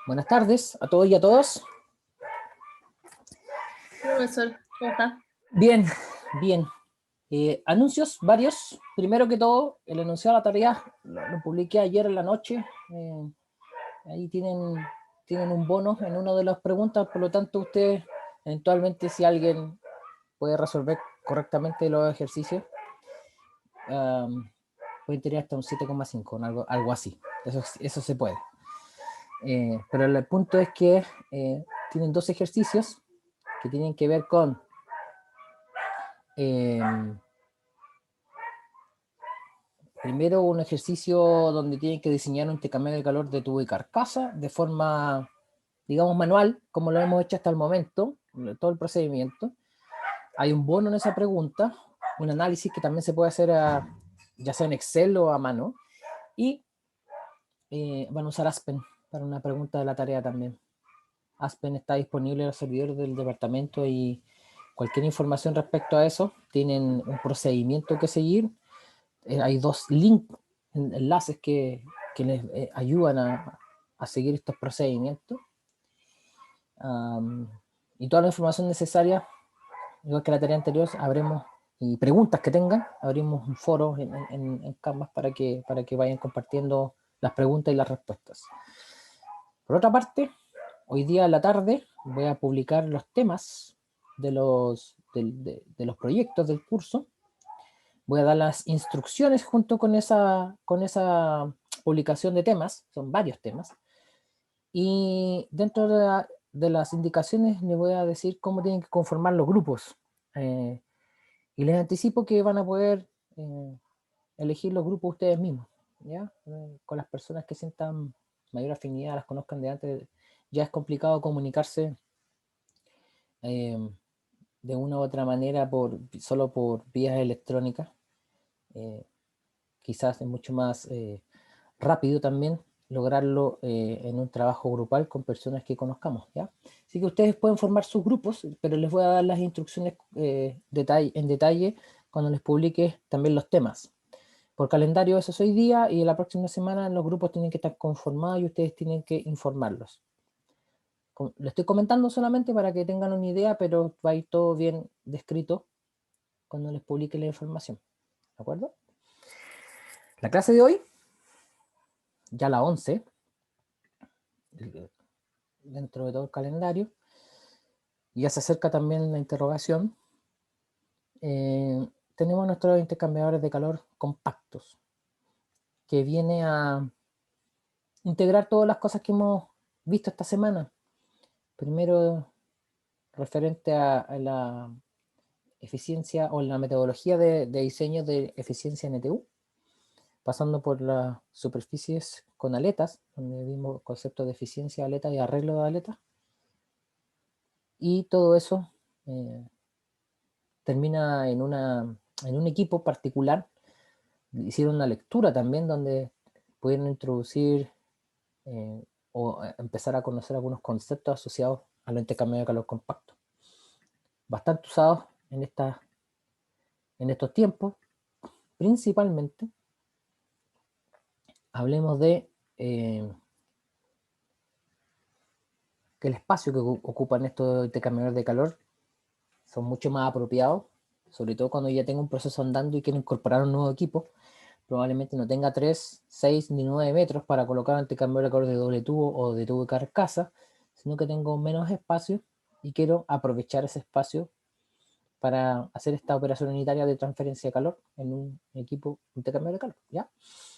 Buenas tardes a todos y a todas. Profesor, ¿cómo está? Bien, bien. Anuncios varios. Primero que todo, el enunciado de la tarea lo publiqué ayer en la noche. Ahí tienen un bono en una de las preguntas, por lo tanto ustedes, eventualmente si alguien puede resolver correctamente los ejercicios, pueden tener hasta un 7,5, algo así. Eso se puede. Pero el punto es que tienen dos ejercicios que tienen que ver con primero un ejercicio donde tienen que diseñar un intercambio de calor de tubo y carcasa de forma, digamos, manual, como lo hemos hecho hasta el momento, todo el procedimiento. Hay un bono en esa pregunta, un análisis que también se puede hacer ya sea en Excel o a mano, y van a usar Aspen para una pregunta de la tarea también. Aspen está disponible en los servidores del departamento y cualquier información respecto a eso, tienen un procedimiento que seguir. Hay dos links, enlaces que les ayudan a seguir estos procedimientos. Y toda la información necesaria, igual que la tarea anterior, abremos, y preguntas que tengan, abrimos un foro en Canvas para que vayan compartiendo las preguntas y las respuestas. Por otra parte, hoy día a la tarde voy a publicar los temas de los proyectos del curso. Voy a dar las instrucciones junto con esa publicación de temas, son varios temas, y dentro de las indicaciones les voy a decir cómo tienen que conformar los grupos, y les anticipo que van a poder elegir los grupos ustedes mismos, ¿ya? Con las personas que sientan mayor afinidad, las conozcan de antes. Ya es complicado comunicarse de una u otra manera solo por vías electrónicas. Quizás es mucho más rápido también lograrlo en un trabajo grupal con personas que conozcamos, ¿ya? Así que ustedes pueden formar sus grupos, pero les voy a dar las instrucciones en detalle cuando les publique también los temas. Por calendario eso es hoy día, y la próxima semana los grupos tienen que estar conformados y ustedes tienen que informarlos. Lo estoy comentando solamente para que tengan una idea, pero va a ir todo bien descrito cuando les publique la información, ¿de acuerdo? La clase de hoy, ya la 11, dentro de todo el calendario, ya se acerca también la interrogación. Tenemos nuestros intercambiadores de calor compactos, que viene a integrar todas las cosas que hemos visto esta semana. Primero, referente a la eficiencia o la metodología de diseño de eficiencia NTU, pasando por las superficies con aletas, donde vimos conceptos de eficiencia de aletas y arreglo de aletas, y todo eso termina en un equipo particular. Hicieron una lectura también donde pudieron introducir o empezar a conocer algunos conceptos asociados a los intercambios de calor compacto, bastante usados en estos tiempos. Principalmente hablemos de que el espacio que ocupan estos intercambiadores de calor son mucho más apropiados, sobre todo cuando ya tenga un proceso andando y quiero incorporar un nuevo equipo. Probablemente no tenga 3, 6 ni 9 metros para colocar un intercambiador de calor de doble tubo o de tubo de carcasa, sino que tengo menos espacio y quiero aprovechar ese espacio para hacer esta operación unitaria de transferencia de calor en un equipo intercambiador de calor, ¿ya?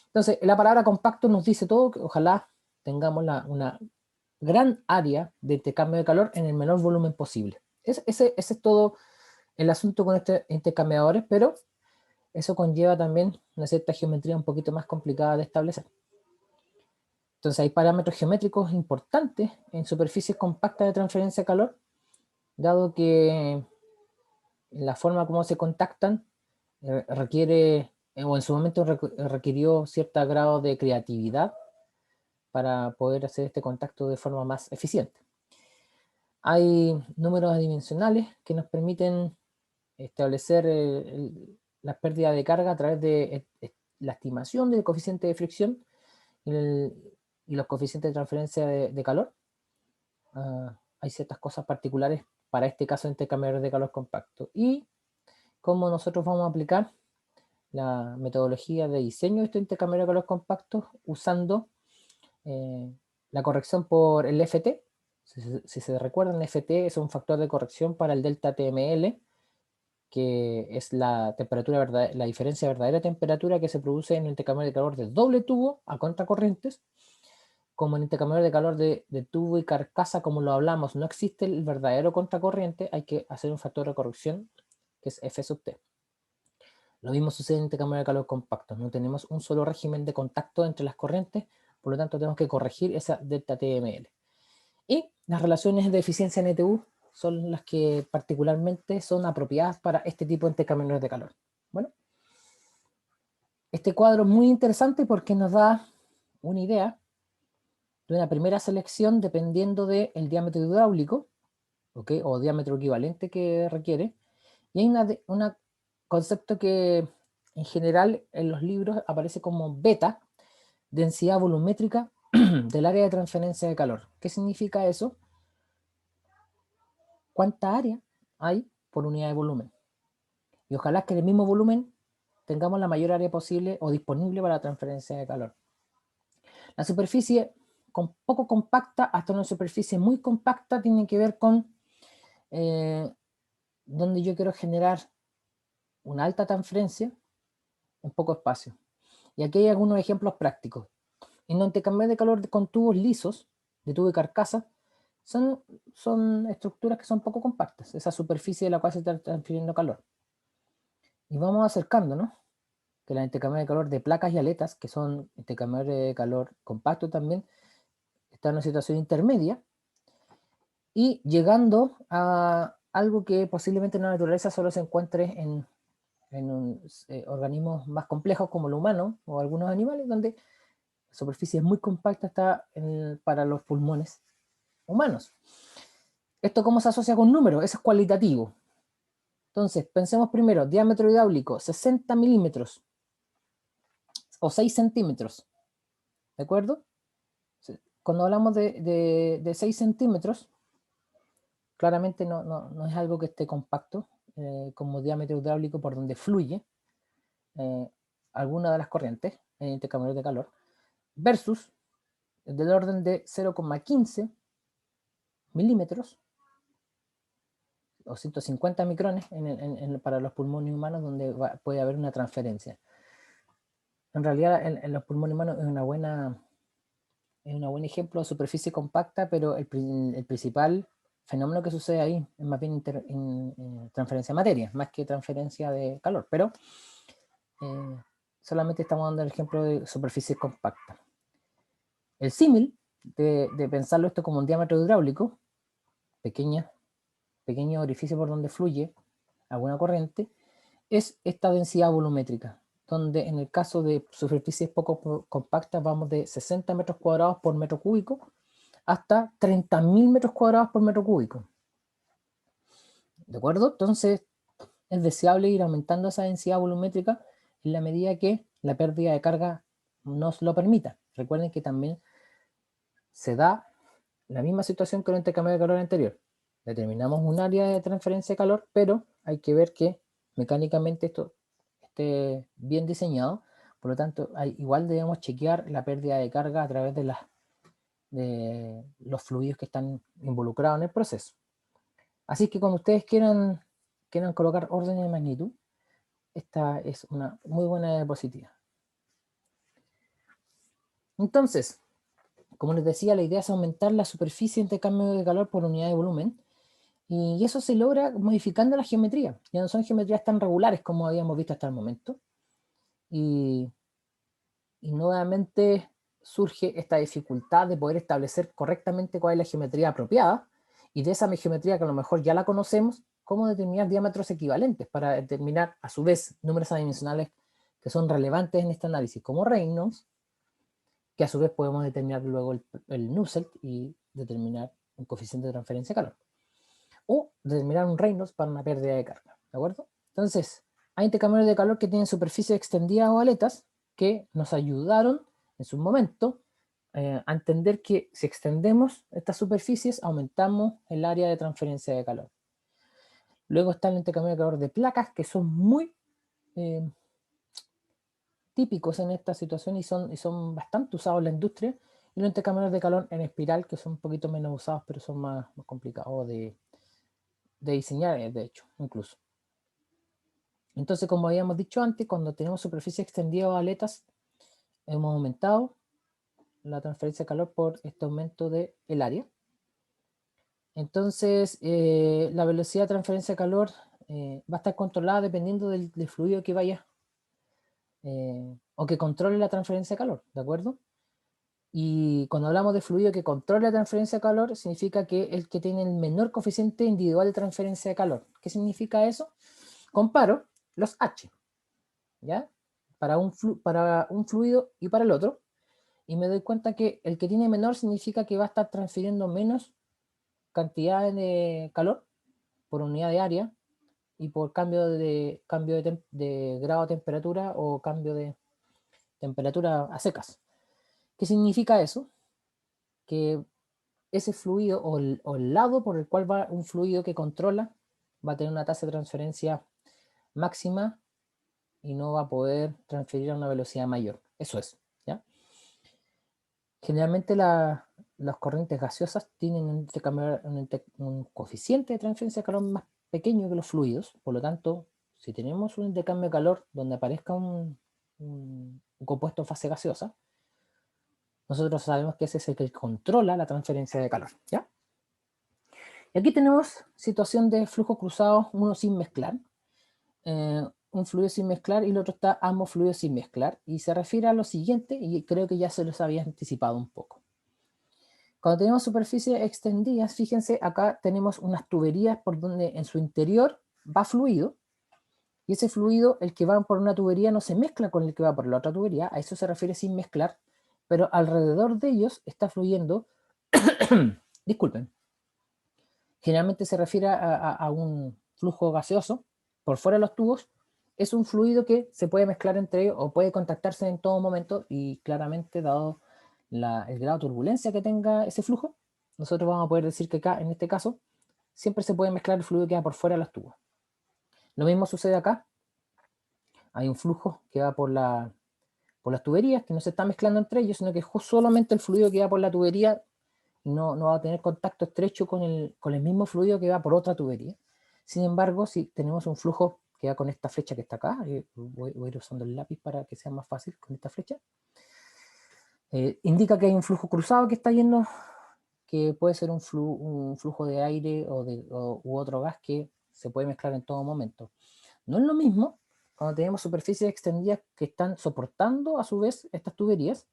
Entonces, la palabra compacto nos dice todo, que ojalá tengamos una gran área de intercambio de calor en el menor volumen posible. Ese es todo el asunto con estos intercambiadores, pero eso conlleva también una cierta geometría un poquito más complicada de establecer. Entonces hay parámetros geométricos importantes en superficies compactas de transferencia de calor, dado que la forma como se contactan requiere, o en su momento requirió cierto grado de creatividad para poder hacer este contacto de forma más eficiente. Hay números adimensionales que nos permiten establecer la pérdida de carga a través de la estimación del coeficiente de fricción y y los coeficientes de transferencia de calor. Hay ciertas cosas particulares para este caso de intercambiadores de calor compacto. Y cómo nosotros vamos a aplicar la metodología de diseño de estos intercambiadores de calor compactos usando la corrección por el FT. Si se recuerdan, FT es un factor de corrección para el delta TML, que es la temperatura la diferencia de verdadera temperatura que se produce en el intercambiador de calor de doble tubo a contracorrientes. Como en el intercambiador de calor de tubo y carcasa, como lo hablamos, no existe el verdadero contracorriente, hay que hacer un factor de corrección que es F sub T. Lo mismo sucede en intercambiador de calor compacto, no tenemos un solo régimen de contacto entre las corrientes, por lo tanto tenemos que corregir esa delta TML. Y las relaciones de eficiencia NTU son las que particularmente son apropiadas para este tipo de intercambiadores de calor. Bueno, este cuadro es muy interesante porque nos da una idea de una primera selección dependiendo del diámetro hidráulico, ¿okay? O diámetro equivalente que requiere. Y hay un concepto que en general en los libros aparece como beta, densidad volumétrica del área de transferencia de calor. ¿Qué significa eso? ¿Cuánta área hay por unidad de volumen? Y ojalá que en el mismo volumen tengamos la mayor área posible o disponible para la transferencia de calor. La superficie poco compacta hasta una superficie muy compacta tiene que ver con donde yo quiero generar una alta transferencia en poco espacio. Y aquí hay algunos ejemplos prácticos. En los intercambiadores de calor con tubos lisos, de tubo y carcasa, son estructuras que son poco compactas, esa superficie de la cual se está transfiriendo calor. Y vamos acercándonos, que los intercambiadores de calor de placas y aletas, que son intercambiadores de calor compactos también, están en una situación intermedia, y llegando a algo que posiblemente en la naturaleza solo se encuentre en organismos más complejos como el humano o algunos animales, donde la superficie es muy compacta para los pulmones humanos. ¿Esto cómo se asocia con números? Eso es cualitativo. Entonces, pensemos primero, diámetro hidráulico, 60 milímetros o 6 centímetros. ¿De acuerdo? Cuando hablamos de 6 centímetros, claramente no es algo que esté compacto, como diámetro hidráulico por donde fluye alguna de las corrientes en intercambiador de calor, versus del orden de 0,15 milímetros o 150 micrones para los pulmones humanos, donde puede haber una transferencia. En realidad, en los pulmones humanos es un buen ejemplo de superficie compacta, pero el principal fenómeno que sucede ahí es más bien transferencia de materia, más que transferencia de calor, pero solamente estamos dando el ejemplo de superficie compacta. El símil de pensarlo esto como un diámetro hidráulico, pequeño orificio por donde fluye alguna corriente, es esta densidad volumétrica, donde en el caso de superficies poco compactas vamos de 60 metros cuadrados por metro cúbico hasta 30.000 metros cuadrados por metro cúbico. ¿De acuerdo? Entonces es deseable ir aumentando esa densidad volumétrica en la medida que la pérdida de carga nos lo permita. Recuerden que también se da la misma situación que el intercambio de calor anterior. Determinamos un área de transferencia de calor, pero hay que ver que mecánicamente esto esté bien diseñado. Por lo tanto, igual debemos chequear la pérdida de carga a través de los fluidos que están involucrados en el proceso. Así que cuando ustedes quieran colocar órdenes de magnitud, esta es una muy buena diapositiva. Entonces, como les decía, la idea es aumentar la superficie de intercambio de calor por unidad de volumen, y eso se logra modificando la geometría. Ya no son geometrías tan regulares como habíamos visto hasta el momento. Y nuevamente surge esta dificultad de poder establecer correctamente cuál es la geometría apropiada, y de esa geometría que a lo mejor ya la conocemos, cómo determinar diámetros equivalentes para determinar a su vez números adimensionales que son relevantes en este análisis, como Reynolds, que a su vez podemos determinar luego el Nusselt y determinar un coeficiente de transferencia de calor, o determinar un Reynolds para una pérdida de carga, ¿de acuerdo? Entonces, hay intercambiadores de calor que tienen superficies extendidas o aletas que nos ayudaron en su momento a entender que si extendemos estas superficies, aumentamos el área de transferencia de calor. Luego está el intercambio de calor de placas, que son muy típicos en esta situación y son bastante usados en la industria, y los intercambiadores de calor en espiral, que son un poquito menos usados, pero son más complicados de diseñar, de hecho, incluso. Entonces, como habíamos dicho antes, cuando tenemos superficie extendida o aletas, hemos aumentado la transferencia de calor por este aumento del área. Entonces, la velocidad de transferencia de calor va a estar controlada dependiendo del fluido que vaya o que controle la transferencia de calor, ¿de acuerdo? Y cuando hablamos de fluido que controla la transferencia de calor, significa que el que tiene el menor coeficiente individual de transferencia de calor. ¿Qué significa eso? Comparo los H, ¿ya? Para un fluido y para el otro, y me doy cuenta que el que tiene menor significa que va a estar transfiriendo menos cantidad de calor por unidad de área y por cambio de grado de temperatura o cambio de temperatura a secas. ¿Qué significa eso? Que ese fluido o el lado por el cual va un fluido que controla va a tener una tasa de transferencia máxima y no va a poder transferir a una velocidad mayor. Eso es, ¿ya? Generalmente las corrientes gaseosas tienen un coeficiente de transferencia de calor más pequeño que los fluidos, por lo tanto, si tenemos un intercambio de calor donde aparezca un compuesto en fase gaseosa, nosotros sabemos que ese es el que controla la transferencia de calor, ¿ya? Y aquí tenemos situación de flujo cruzado, uno sin mezclar, un fluido sin mezclar y el otro está ambos fluidos sin mezclar, y se refiere a lo siguiente, y creo que ya se los había anticipado un poco. Cuando tenemos superficies extendidas, fíjense, acá tenemos unas tuberías por donde en su interior va fluido, y ese fluido, el que va por una tubería, no se mezcla con el que va por la otra tubería, a eso se refiere sin mezclar, pero alrededor de ellos está fluyendo, disculpen, generalmente se refiere a un flujo gaseoso por fuera de los tubos, es un fluido que se puede mezclar entre ellos o puede contactarse en todo momento, y claramente dado el grado de turbulencia que tenga ese flujo, nosotros vamos a poder decir que acá, en este caso, siempre se puede mezclar el fluido que va por fuera de los tubos. Lo mismo sucede acá, hay un flujo que va por las tuberías, que no se está mezclando entre ellos, sino que solamente el fluido que va por la tubería no va a tener contacto estrecho con el mismo fluido que va por otra tubería. Sin embargo, si tenemos un flujo que va con esta flecha que está acá, voy a ir usando el lápiz para que sea más fácil con esta flecha, indica que hay un flujo cruzado que está yendo, que puede ser un flujo de aire u otro gas que se puede mezclar en todo momento. No es lo mismo cuando tenemos superficies extendidas que están soportando a su vez estas tuberías,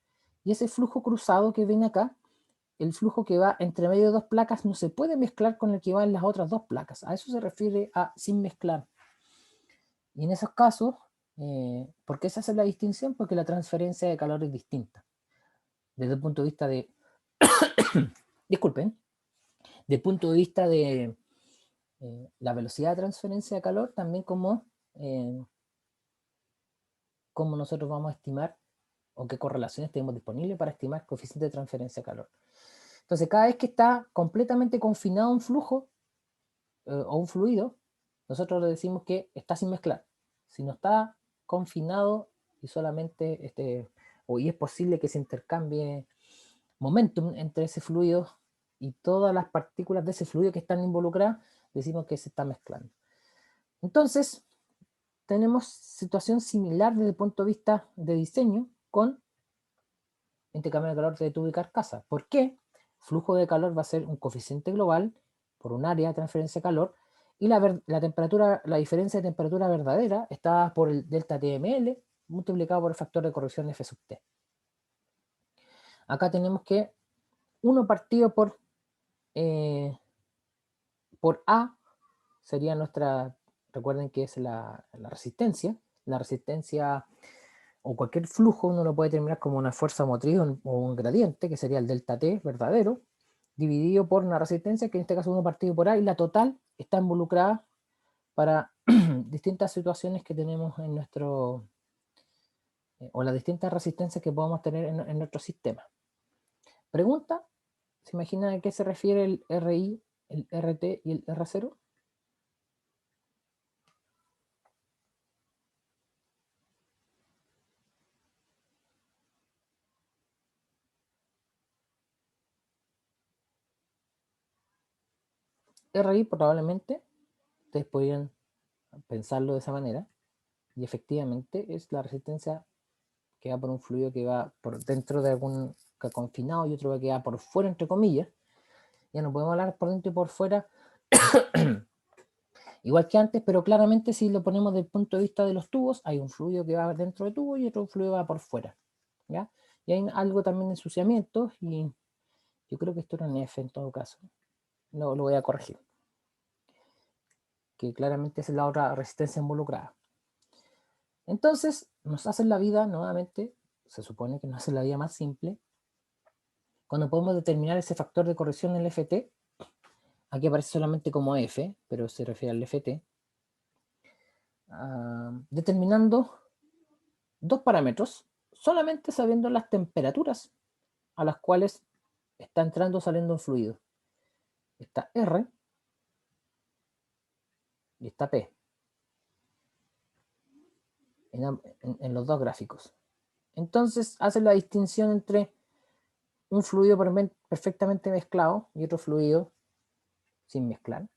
y ese flujo cruzado que viene acá, el flujo que va entre medio de dos placas no se puede mezclar con el que va en las otras dos placas. A eso se refiere a sin mezclar. Y en esos casos, ¿por qué se hace la distinción? Porque la transferencia de calor es distinta. Desde el punto de vista de, disculpen, desde el punto de vista de la velocidad de transferencia de calor, también como nosotros vamos a estimar o qué correlaciones tenemos disponibles para estimar coeficiente de transferencia de calor. Entonces, cada vez que está completamente confinado un flujo o un fluido, nosotros le decimos que está sin mezclar. Si no está confinado y solamente y es posible que se intercambie momentum entre ese fluido y todas las partículas de ese fluido que están involucradas, decimos que se está mezclando. Entonces, tenemos situación similar desde el punto de vista de diseño con intercambio de calor de tubo y carcasa. ¿Por qué? Flujo de calor va a ser un coeficiente global por un área de transferencia de calor, y la temperatura, la diferencia de temperatura verdadera está por el delta TML multiplicado por el factor de corrección F sub T. Acá tenemos que 1 partido por A sería nuestra, recuerden que es la resistencia. La resistencia o cualquier flujo uno lo puede determinar como una fuerza motriz o un gradiente, que sería el delta T verdadero, dividido por una resistencia, que en este caso 1 partido por A, y la total está involucrada para distintas situaciones que tenemos en nuestro, o las distintas resistencias que podemos tener en nuestro sistema. Pregunta, ¿se imaginan a qué se refiere el RI, el RT y el R0? RI probablemente, ustedes podrían pensarlo de esa manera, y efectivamente es la resistencia que va por un fluido que va por dentro de algún confinado y otro que va por fuera, entre comillas. Ya no podemos hablar por dentro y por fuera igual que antes, pero claramente si lo ponemos desde el punto de vista de los tubos, hay un fluido que va dentro del tubo y otro fluido va por fuera, ¿ya? Y hay algo también de ensuciamiento, y yo creo que esto era en F en todo caso. No, lo voy a corregir. Que claramente es la otra resistencia involucrada. Entonces, nos hacen la vida, nuevamente, se supone que nos hacen la vida más simple, cuando podemos determinar ese factor de corrección en el FT. Aquí aparece solamente como F, pero se refiere al FT. Determinando dos parámetros, solamente sabiendo las temperaturas a las cuales está entrando o saliendo un fluido. Está R y está P en los dos gráficos. Entonces hace la distinción entre un fluido perfectamente mezclado y otro fluido sin mezclar.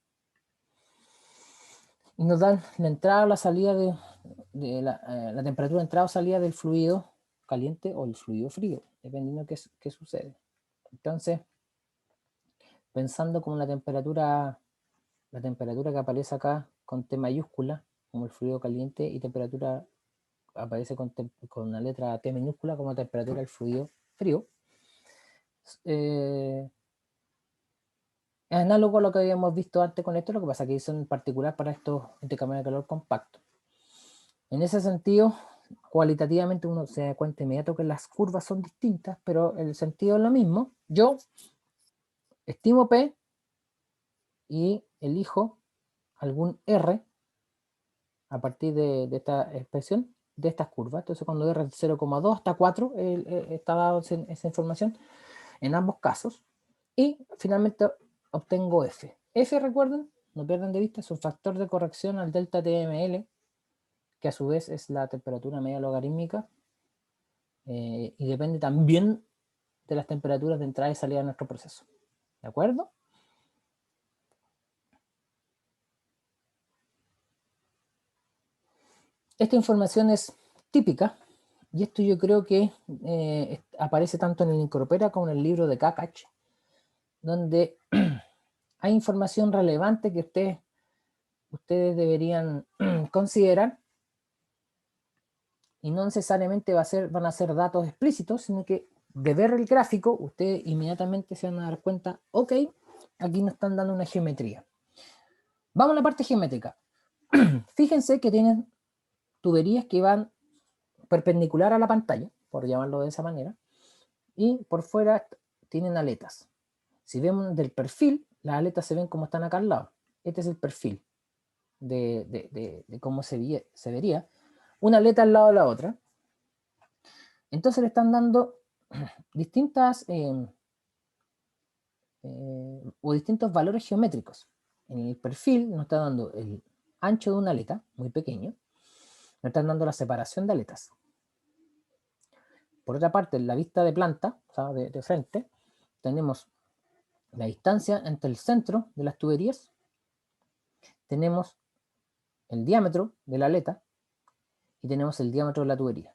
Y nos dan la entrada o la salida de la temperatura de entrada o salida del fluido caliente o el fluido frío, dependiendo de qué sucede. Entonces, pensando como la temperatura que aparece acá con T mayúscula, como el fluido caliente, y temperatura aparece con la letra T minúscula como temperatura del fluido frío. Es análogo a lo que habíamos visto antes con esto, lo que pasa que son en particular para estos intercambiadores de calor compactos. En ese sentido, cualitativamente uno se da cuenta inmediato que las curvas son distintas, pero el sentido es lo mismo. Yo estimo P y elijo algún R a partir de esta expresión, de estas curvas. Entonces cuando R es 0,2 hasta 4 está dado esa información en ambos casos. Y finalmente obtengo F. F, recuerden, no pierdan de vista, es un factor de corrección al delta TML, que a su vez es la temperatura media logarítmica, y depende también de las temperaturas de entrada y salida de nuestro proceso. ¿De acuerdo? Esta información es típica, y esto yo creo que aparece tanto en el Incorpora como en el libro de Kakach, donde hay información relevante que ustedes deberían considerar, y no necesariamente van a ser datos explícitos, sino que de ver el gráfico, ustedes inmediatamente se van a dar cuenta, ok, aquí nos están dando una geometría. Vamos a la parte geométrica. Fíjense que tienen tuberías que van perpendicular a la pantalla, por llamarlo de esa manera, y por fuera tienen aletas. Si vemos del perfil, las aletas se ven como están acá al lado. Este es el perfil de cómo se vería. Una aleta al lado de la otra. Entonces le están dando distintas o distintos valores geométricos. En el perfil nos está dando el ancho de una aleta, muy pequeño. Nos están dando la separación de aletas. Por otra parte, en la vista de planta, o sea, de frente, tenemos la distancia entre el centro de las tuberías, tenemos el diámetro de la aleta y tenemos el diámetro de la tubería.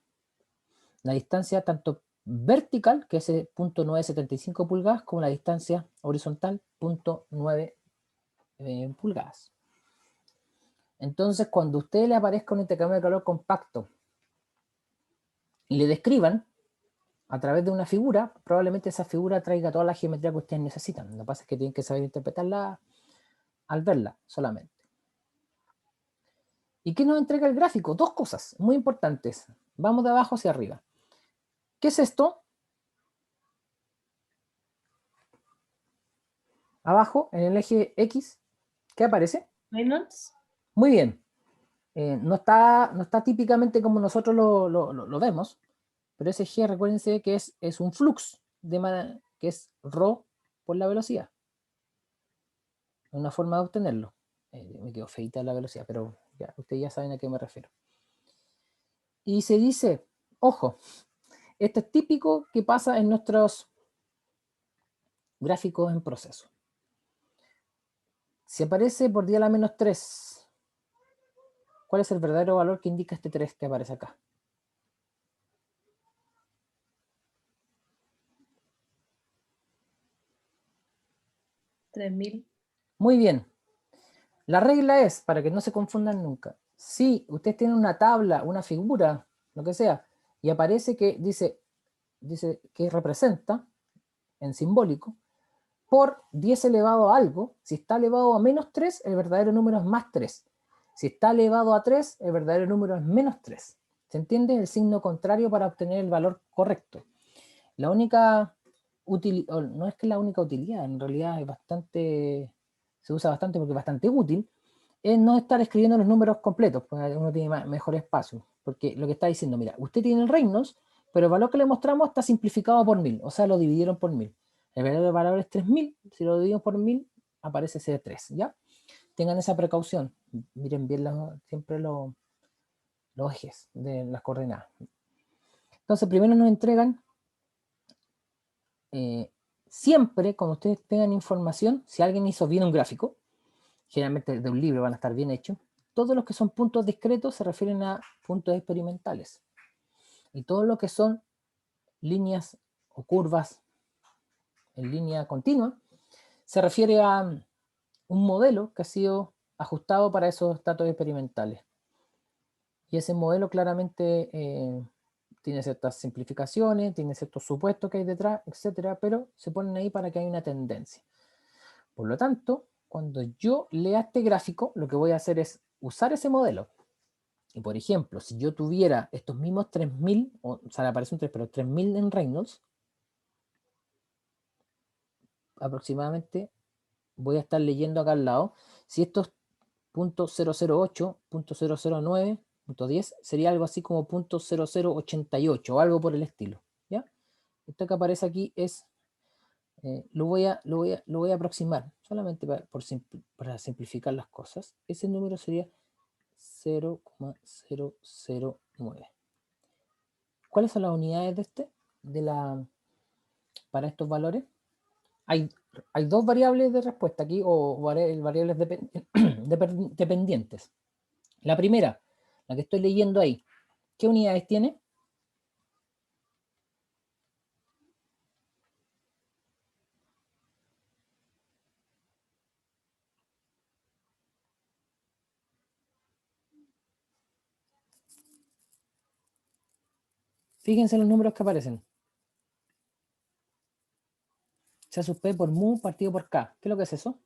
La distancia tanto vertical, que es 0.975 pulgadas, como la distancia horizontal, 0.9 pulgadas. Entonces, cuando a usted le aparezca un intercambio de calor compacto y le describan a través de una figura, probablemente esa figura traiga toda la geometría que ustedes necesitan. Lo que pasa es que tienen que saber interpretarla al verla solamente. ¿Y qué nos entrega el gráfico? Dos cosas muy importantes. Vamos de abajo hacia arriba. ¿Qué es esto? Abajo, en el eje X, ¿qué aparece? Reynolds. Muy bien. No está típicamente como nosotros lo vemos, pero ese G, recuérdense que es un flux que que es ρ por la velocidad. Es una forma de obtenerlo. Me quedo feita la velocidad, pero ya, ustedes ya saben a qué me refiero. Y se dice, ojo, esto es típico que pasa en nuestros gráficos en proceso. Si aparece por día a la menos 3, ¿cuál es el verdadero valor que indica este 3 que aparece acá? $3.000. Muy bien. La regla es, para que no se confundan nunca, si ustedes tienen una tabla, una figura, lo que sea, y aparece que dice que representa en simbólico por 10 elevado a algo, si está elevado a menos 3, el verdadero número es más 3. Si está elevado a 3, el verdadero número es menos 3. ¿Se entiende? El signo contrario para obtener el valor correcto. La única utilidad, no es que la única utilidad, en realidad es bastante, se usa bastante porque es bastante útil, es no estar escribiendo los números completos, porque uno tiene mejor espacio. Porque lo que está diciendo, mira, usted tiene el Reynolds, pero el valor que le mostramos está simplificado por 1000, o sea, lo dividieron por 1000. El verdadero valor es 3000, si lo dividimos por 1000, aparece ese 3, ¿ya? Tengan esa precaución, miren bien siempre los ejes de las coordenadas. Entonces, primero nos entregan, siempre, cuando ustedes tengan información, si alguien hizo bien un gráfico, generalmente de un libro van a estar bien hechos, todos los que son puntos discretos se refieren a puntos experimentales. Y todo lo que son líneas o curvas en línea continua se refiere a un modelo que ha sido ajustado para esos datos experimentales. Y ese modelo claramente tiene ciertas simplificaciones, tiene ciertos supuestos que hay detrás, etcétera, pero se ponen ahí para que haya una tendencia. Por lo tanto, cuando yo lea este gráfico, lo que voy a hacer es usar ese modelo. Y por ejemplo, si yo tuviera estos mismos 3000, o sea, le aparece un 3, pero 3000 en Reynolds, aproximadamente voy a estar leyendo acá al lado, si estos .008, .009, .10, sería algo así como .0088 o algo por el estilo, ¿ya? Esto que aparece aquí es, lo voy a aproximar, solamente para simplificar las cosas. Ese número sería 0,009. ¿Cuáles son las unidades de para estos valores? Hay dos variables de respuesta aquí, o variables dependientes. La primera, la que estoy leyendo ahí, ¿qué unidades tiene? Fíjense en los números que aparecen. C sub P por mu partido por K. ¿Qué es lo que es eso?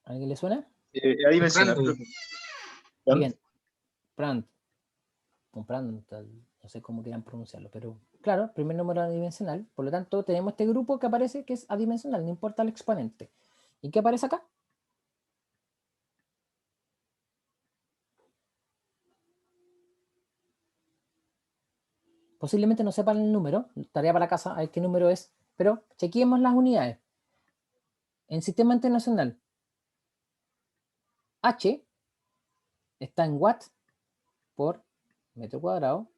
¿A alguien le suena? Adimensional. Bien. Prand. No sé cómo quieran pronunciarlo, pero claro, primer número adimensional. Por lo tanto, tenemos este grupo que aparece que es adimensional, no importa el exponente. ¿Y qué aparece acá? Posiblemente no sepan el número, tarea para la casa, a ver qué número es, pero chequeemos las unidades. En sistema internacional, H está en watts por metro cuadrado,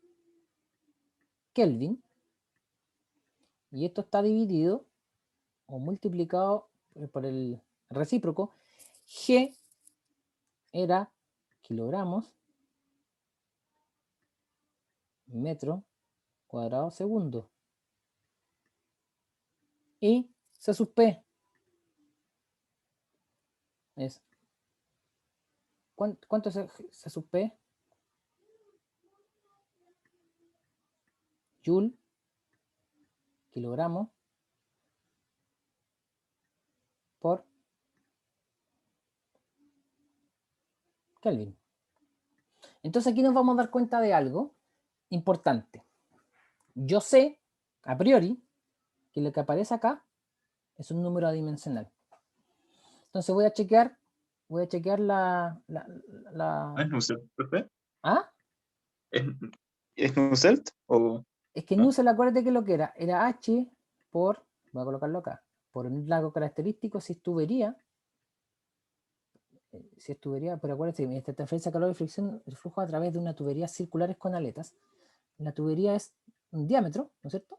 Kelvin, y esto está dividido o multiplicado por el recíproco. G era kilogramos metro cuadrado segundo. Y C sub P es, ¿cuánto es C sub P? Joule, kilogramos por Kelvin. Entonces aquí nos vamos a dar cuenta de algo importante. Yo sé, a priori, que lo que aparece acá es un número adimensional. Entonces voy a chequear ¿No es un CP? ¿Ah? ¿Es, es Nusselt? ¿O Es que no? Nusselt, acuérdate que lo que era H por, voy a colocarlo acá, por un lago característico si es tubería, pero acuérdate, esta transferencia de calor y fricción, el flujo a través de una tubería circulares con aletas. La tubería es un diámetro, ¿no es cierto?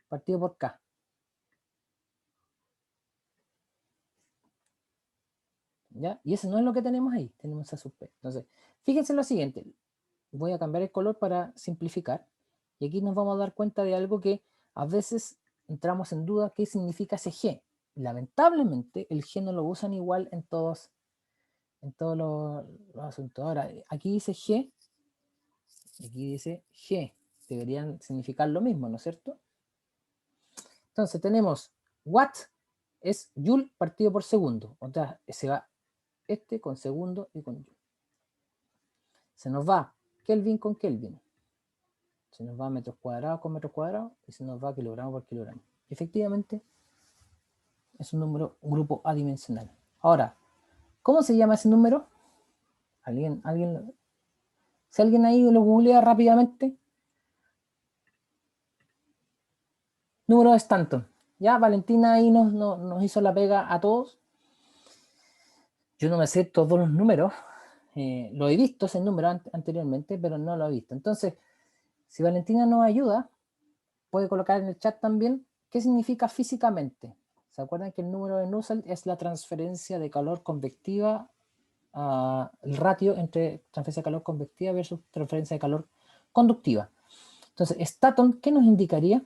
Partido por K. ¿Ya? Y eso no es lo que tenemos ahí, tenemos esa sub P. Entonces, fíjense en lo siguiente, voy a cambiar el color para simplificar, y aquí nos vamos a dar cuenta de algo que a veces entramos en duda, ¿qué significa ese G? Lamentablemente, el G no lo usan igual en todos los asuntos. Ahora, aquí dice G, aquí dice G, deberían significar lo mismo, ¿no es cierto? Entonces tenemos watt es joule partido por segundo, o sea, se va este con segundo y con joule. Se nos va Kelvin con Kelvin, se nos va metros cuadrados con metros cuadrados y se nos va kilogramo por kilogramo. Efectivamente, es un grupo adimensional. Ahora, ¿cómo se llama ese número? Si alguien ahí lo googlea rápidamente, número de Stanton. Ya, Valentina ahí nos hizo la pega a todos. Yo no me sé todos los números, lo he visto ese número anteriormente, pero no lo he visto. Entonces, si Valentina nos ayuda, puede colocar en el chat también qué significa físicamente. ¿Se acuerdan que el número de Nusselt es la transferencia de calor convectiva, el ratio entre transferencia de calor convectiva versus transferencia de calor conductiva? Entonces, Staton, ¿qué nos indicaría?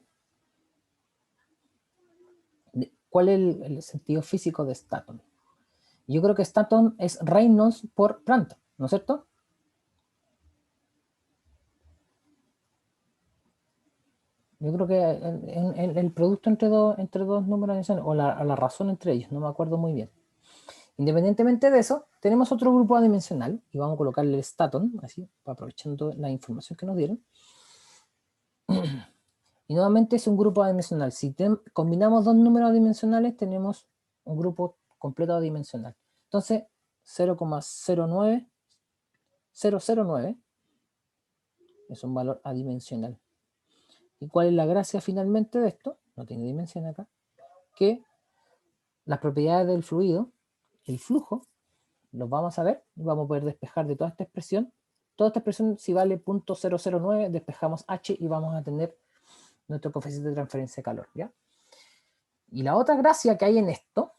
¿Cuál es el sentido físico de Staton? Yo creo que Staton es Reynolds por Prandtl, ¿no es cierto? Yo creo que el producto entre dos números adimensionales, o la razón entre ellos, no me acuerdo muy bien. Independientemente de eso, tenemos otro grupo adimensional, y vamos a colocarle el Staton, así, aprovechando la información que nos dieron. Y nuevamente es un grupo adimensional. Si combinamos dos números adimensionales, tenemos un grupo completo adimensional. Entonces, 0,09009 es un valor adimensional. ¿Y cuál es la gracia finalmente de esto? No tiene dimensión acá. Que las propiedades del fluido, el flujo, los vamos a ver y vamos a poder despejar de toda esta expresión. Toda esta expresión, si vale 0.009, despejamos H y vamos a tener nuestro coeficiente de transferencia de calor, ¿ya? Y la otra gracia que hay en esto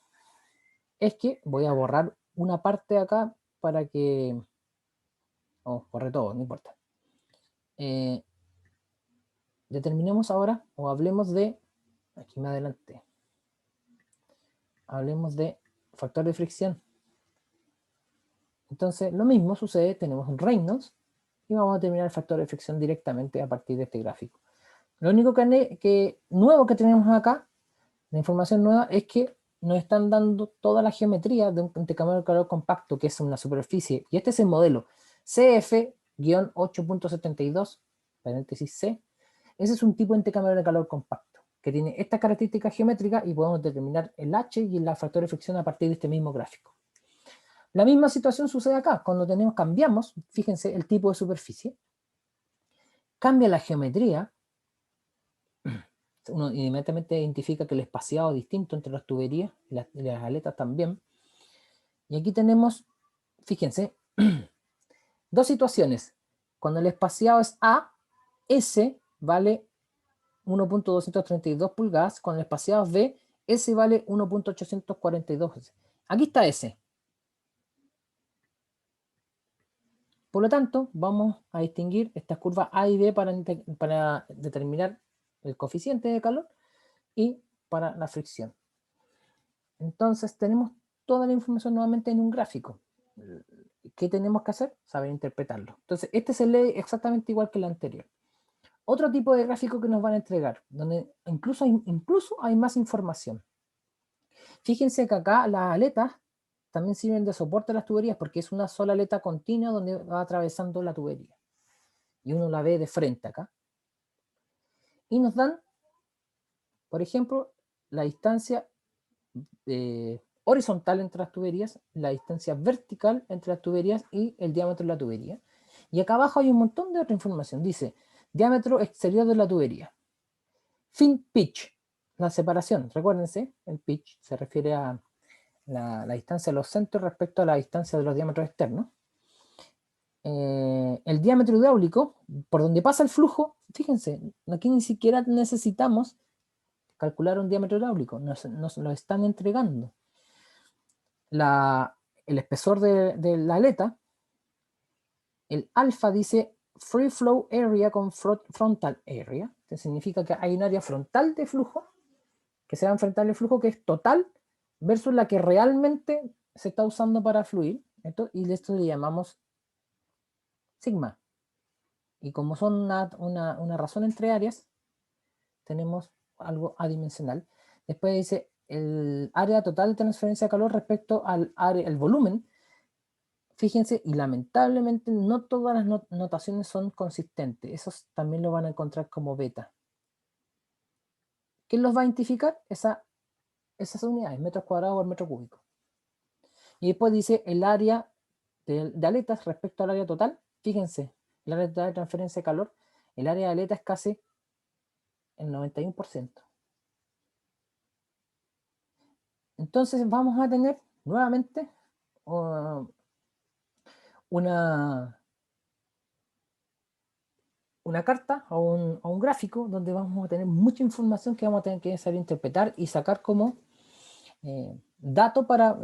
es que voy a borrar una parte de acá para que... borré todo, no importa. Determinemos ahora, o hablemos de... Aquí me adelanté. Hablemos de factor de fricción. Entonces, lo mismo sucede, tenemos un Reynolds, y vamos a determinar el factor de fricción directamente a partir de este gráfico. Lo único nuevo que tenemos acá, la información nueva, es que nos están dando toda la geometría de un intercambiador de calor compacto, que es una superficie, y este es el modelo CF-8.72, paréntesis C. Ese es un tipo de intercambiador de calor compacto, que tiene estas características geométricas y podemos determinar el H y el factor de fricción a partir de este mismo gráfico. La misma situación sucede acá, cuando cambiamos, fíjense, el tipo de superficie, cambia la geometría, uno inmediatamente identifica que el espaciado es distinto entre las tuberías y las aletas también. Y aquí tenemos, fíjense, dos situaciones. Cuando el espaciado es A, S vale 1.232 pulgadas, cuando el espaciado es B, S vale 1.842. Aquí está S. Por lo tanto, vamos a distinguir estas curvas A y B para determinar el coeficiente de calor y para la fricción. Entonces tenemos toda la información nuevamente en un gráfico. ¿Qué tenemos que hacer? Saber interpretarlo. Entonces este se lee exactamente igual que el anterior. Otro tipo de gráfico que nos van a entregar, donde incluso hay más información. Fíjense que acá las aletas también sirven de soporte a las tuberías porque es una sola aleta continua donde va atravesando la tubería. Y uno la ve de frente acá. Y nos dan, por ejemplo, la distancia horizontal entre las tuberías, la distancia vertical entre las tuberías y el diámetro de la tubería. Y acá abajo hay un montón de otra información. Dice, diámetro exterior de la tubería. Fin pitch, la separación. Recuérdense, el pitch se refiere a la distancia de los centros respecto a la distancia de los diámetros externos. El diámetro hidráulico, por donde pasa el flujo, fíjense, aquí ni siquiera necesitamos calcular un diámetro hidráulico, nos lo están entregando. El espesor de la aleta, el alfa dice free flow area con frontal area, que significa que hay un área frontal de flujo, que se va a enfrentar el flujo que es total versus la que realmente se está usando para fluir, y esto le llamamos sigma. Y como son una razón entre áreas, tenemos algo adimensional. Después dice el área total de transferencia de calor respecto al área, el volumen. Fíjense, y lamentablemente no todas las notaciones son consistentes. Esos también lo van a encontrar como beta. ¿Quién los va a identificar? Esas unidades, metros cuadrados por metro cúbico. Y después dice el área de aletas respecto al área total. Fíjense, el área total de transferencia de calor, el área de aleta es casi el 91%. Entonces vamos a tener nuevamente una carta o un gráfico donde vamos a tener mucha información que vamos a tener que saber interpretar y sacar como dato para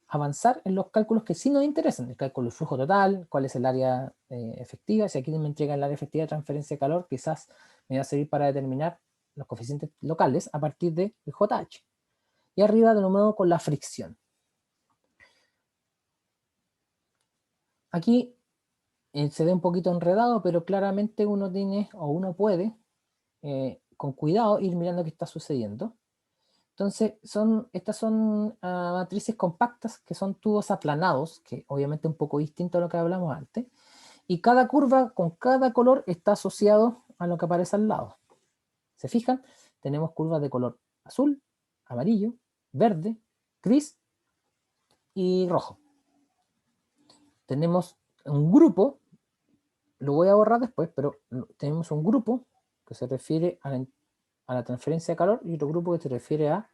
avanzar en los cálculos que sí nos interesan. El cálculo del flujo total, cuál es el área efectiva. Si aquí me entrega el área efectiva de transferencia de calor, quizás me va a servir para determinar los coeficientes locales a partir del JH. Y arriba de nuevo con la fricción. Aquí se ve un poquito enredado, pero claramente uno tiene o uno puede con cuidado ir mirando qué está sucediendo. Entonces, estas son matrices compactas que son tubos aplanados, que obviamente es un poco distinto a lo que hablamos antes, y cada curva con cada color está asociado a lo que aparece al lado. ¿Se fijan? Tenemos curvas de color azul, amarillo, verde, gris y rojo. Tenemos un grupo, lo voy a borrar después, pero tenemos un grupo que se refiere a la transferencia de calor y otro grupo que se refiere a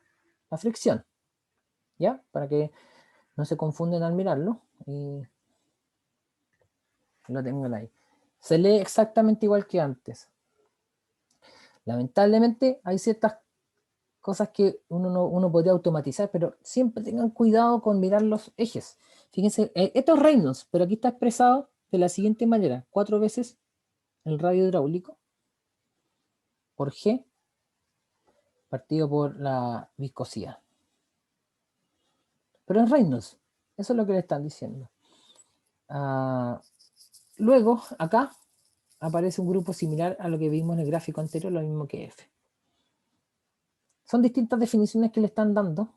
la fricción. ¿Ya? Para que no se confunden al mirarlo. Y lo tengo ahí. Se lee exactamente igual que antes. Lamentablemente hay ciertas cosas que uno podría automatizar, pero siempre tengan cuidado con mirar los ejes. Fíjense, esto es Reynolds, pero aquí está expresado de la siguiente manera. 4 veces el radio hidráulico por G partido por la viscosidad. Pero es Reynolds. Eso es lo que le están diciendo. Luego, acá aparece un grupo similar a lo que vimos en el gráfico anterior, lo mismo que F. Son distintas definiciones que le están dando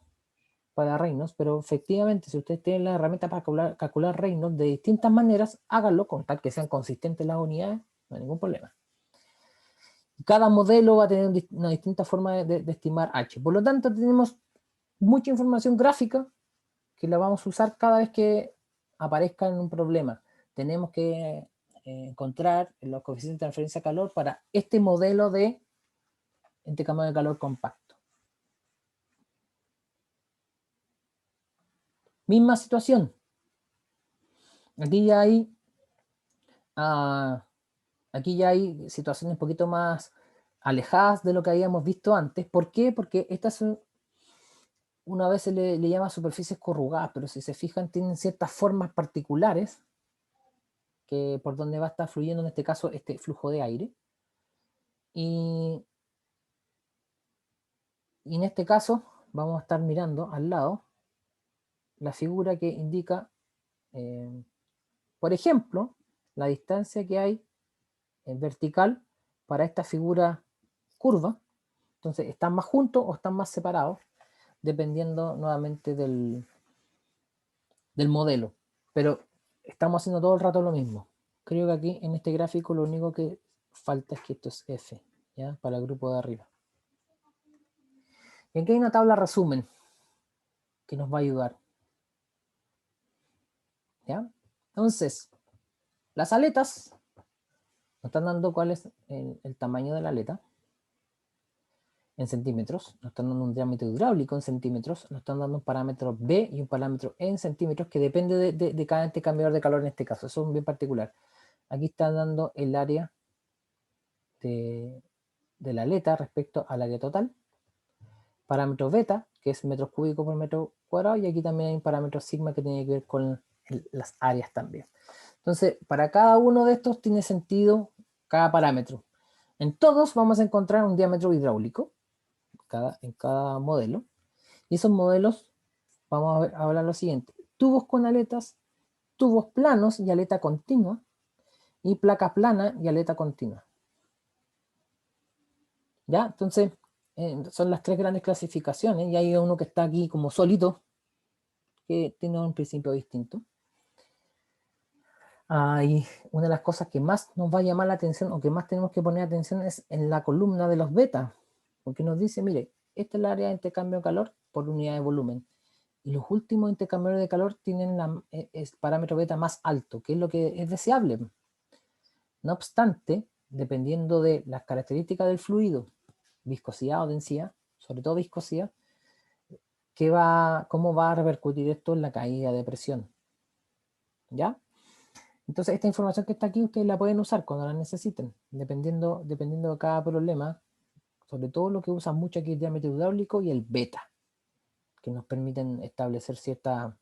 para Reynolds, pero efectivamente, si ustedes tienen la herramienta para calcular Reynolds de distintas maneras, háganlo con tal que sean consistentes las unidades, no hay ningún problema. Cada modelo va a tener una distinta forma de estimar H. Por lo tanto, tenemos mucha información gráfica que la vamos a usar cada vez que aparezca en un problema. Tenemos que encontrar los coeficientes de transferencia de calor para este modelo de intercambio de calor compacto. Misma situación. Aquí ya hay situaciones un poquito más alejadas de lo que habíamos visto antes. ¿Por qué? Porque estas son, una vez se le llama superficies corrugadas, pero si se fijan tienen ciertas formas particulares que por donde va a estar fluyendo en este caso este flujo de aire. Y en este caso vamos a estar mirando al lado la figura que indica, por ejemplo, la distancia que hay en vertical para esta figura curva. Entonces, ¿están más juntos o están más separados? Dependiendo nuevamente del modelo. Pero estamos haciendo todo el rato lo mismo. Creo que aquí en este gráfico lo único que falta es que esto es F, ¿ya? Para el grupo de arriba. Y aquí hay una tabla resumen que nos va a ayudar. ¿Ya? Entonces, las aletas Nos están dando cuál es el tamaño de la aleta en centímetros, nos están dando un diámetro hidráulico en centímetros, nos están dando un parámetro B y un parámetro E en centímetros que depende de cada intercambiador de calor en este caso. Eso es bien particular. Aquí están dando el área de la aleta respecto al área total. Parámetro beta, que es metros cúbicos por metro cuadrado, y aquí también hay un parámetro sigma que tiene que ver con las áreas también. Entonces, para cada uno de estos tiene sentido cada parámetro. En todos vamos a encontrar un diámetro hidráulico en cada modelo. Y esos modelos, vamos a hablar lo siguiente: tubos con aletas, tubos planos y aleta continua, y placa plana y aleta continua. ¿Ya? Entonces, son las tres grandes clasificaciones, y hay uno que está aquí como solito, que tiene un principio distinto. Y una de las cosas que más nos va a llamar la atención, o que más tenemos que poner atención, es en la columna de los beta, porque nos dice, mire, esta es el área de intercambio de calor por unidad de volumen, y los últimos intercambiadores de calor tienen el parámetro beta más alto, que es lo que es deseable. No obstante, dependiendo de las características del fluido, viscosidad o densidad, sobre todo viscosidad, ¿cómo va a repercutir esto en la caída de presión? ¿Ya? Entonces, esta información que está aquí, ustedes la pueden usar cuando la necesiten, dependiendo de cada problema. Sobre todo lo que usan mucho aquí es el diámetro hidráulico y el beta, que nos permiten establecer ciertos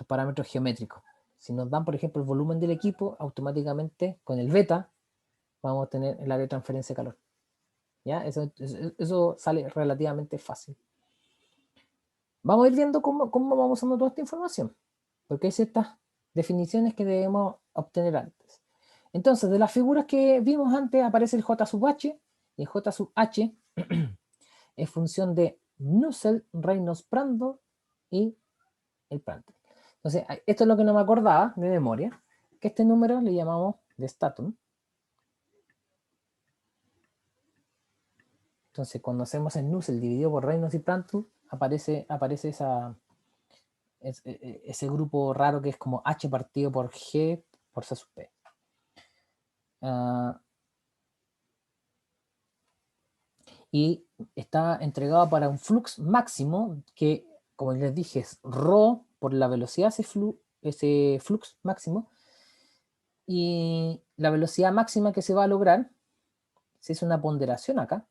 parámetros geométricos. Si nos dan, por ejemplo, el volumen del equipo, automáticamente con el beta vamos a tener el área de transferencia de calor. ¿Ya? Eso sale relativamente fácil. Vamos a ir viendo cómo vamos usando toda esta información, porque hay ciertas definiciones que debemos obtener antes. Entonces, de las figuras que vimos antes, aparece el J sub H, y el J sub H es función de Nusselt, Reynolds, Prandtl y el Prandtl. Entonces, esto es lo que no me acordaba de memoria, que este número le llamamos de Statham. Entonces, cuando hacemos el Nusselt dividido por Reynolds y Prandtl, aparece ese grupo raro que es como H partido por G por C sub P. Y está entregado para un flux máximo que, como les dije, es ρ por la velocidad de ese flux máximo, y la velocidad máxima que se va a lograr, si es una ponderación acá,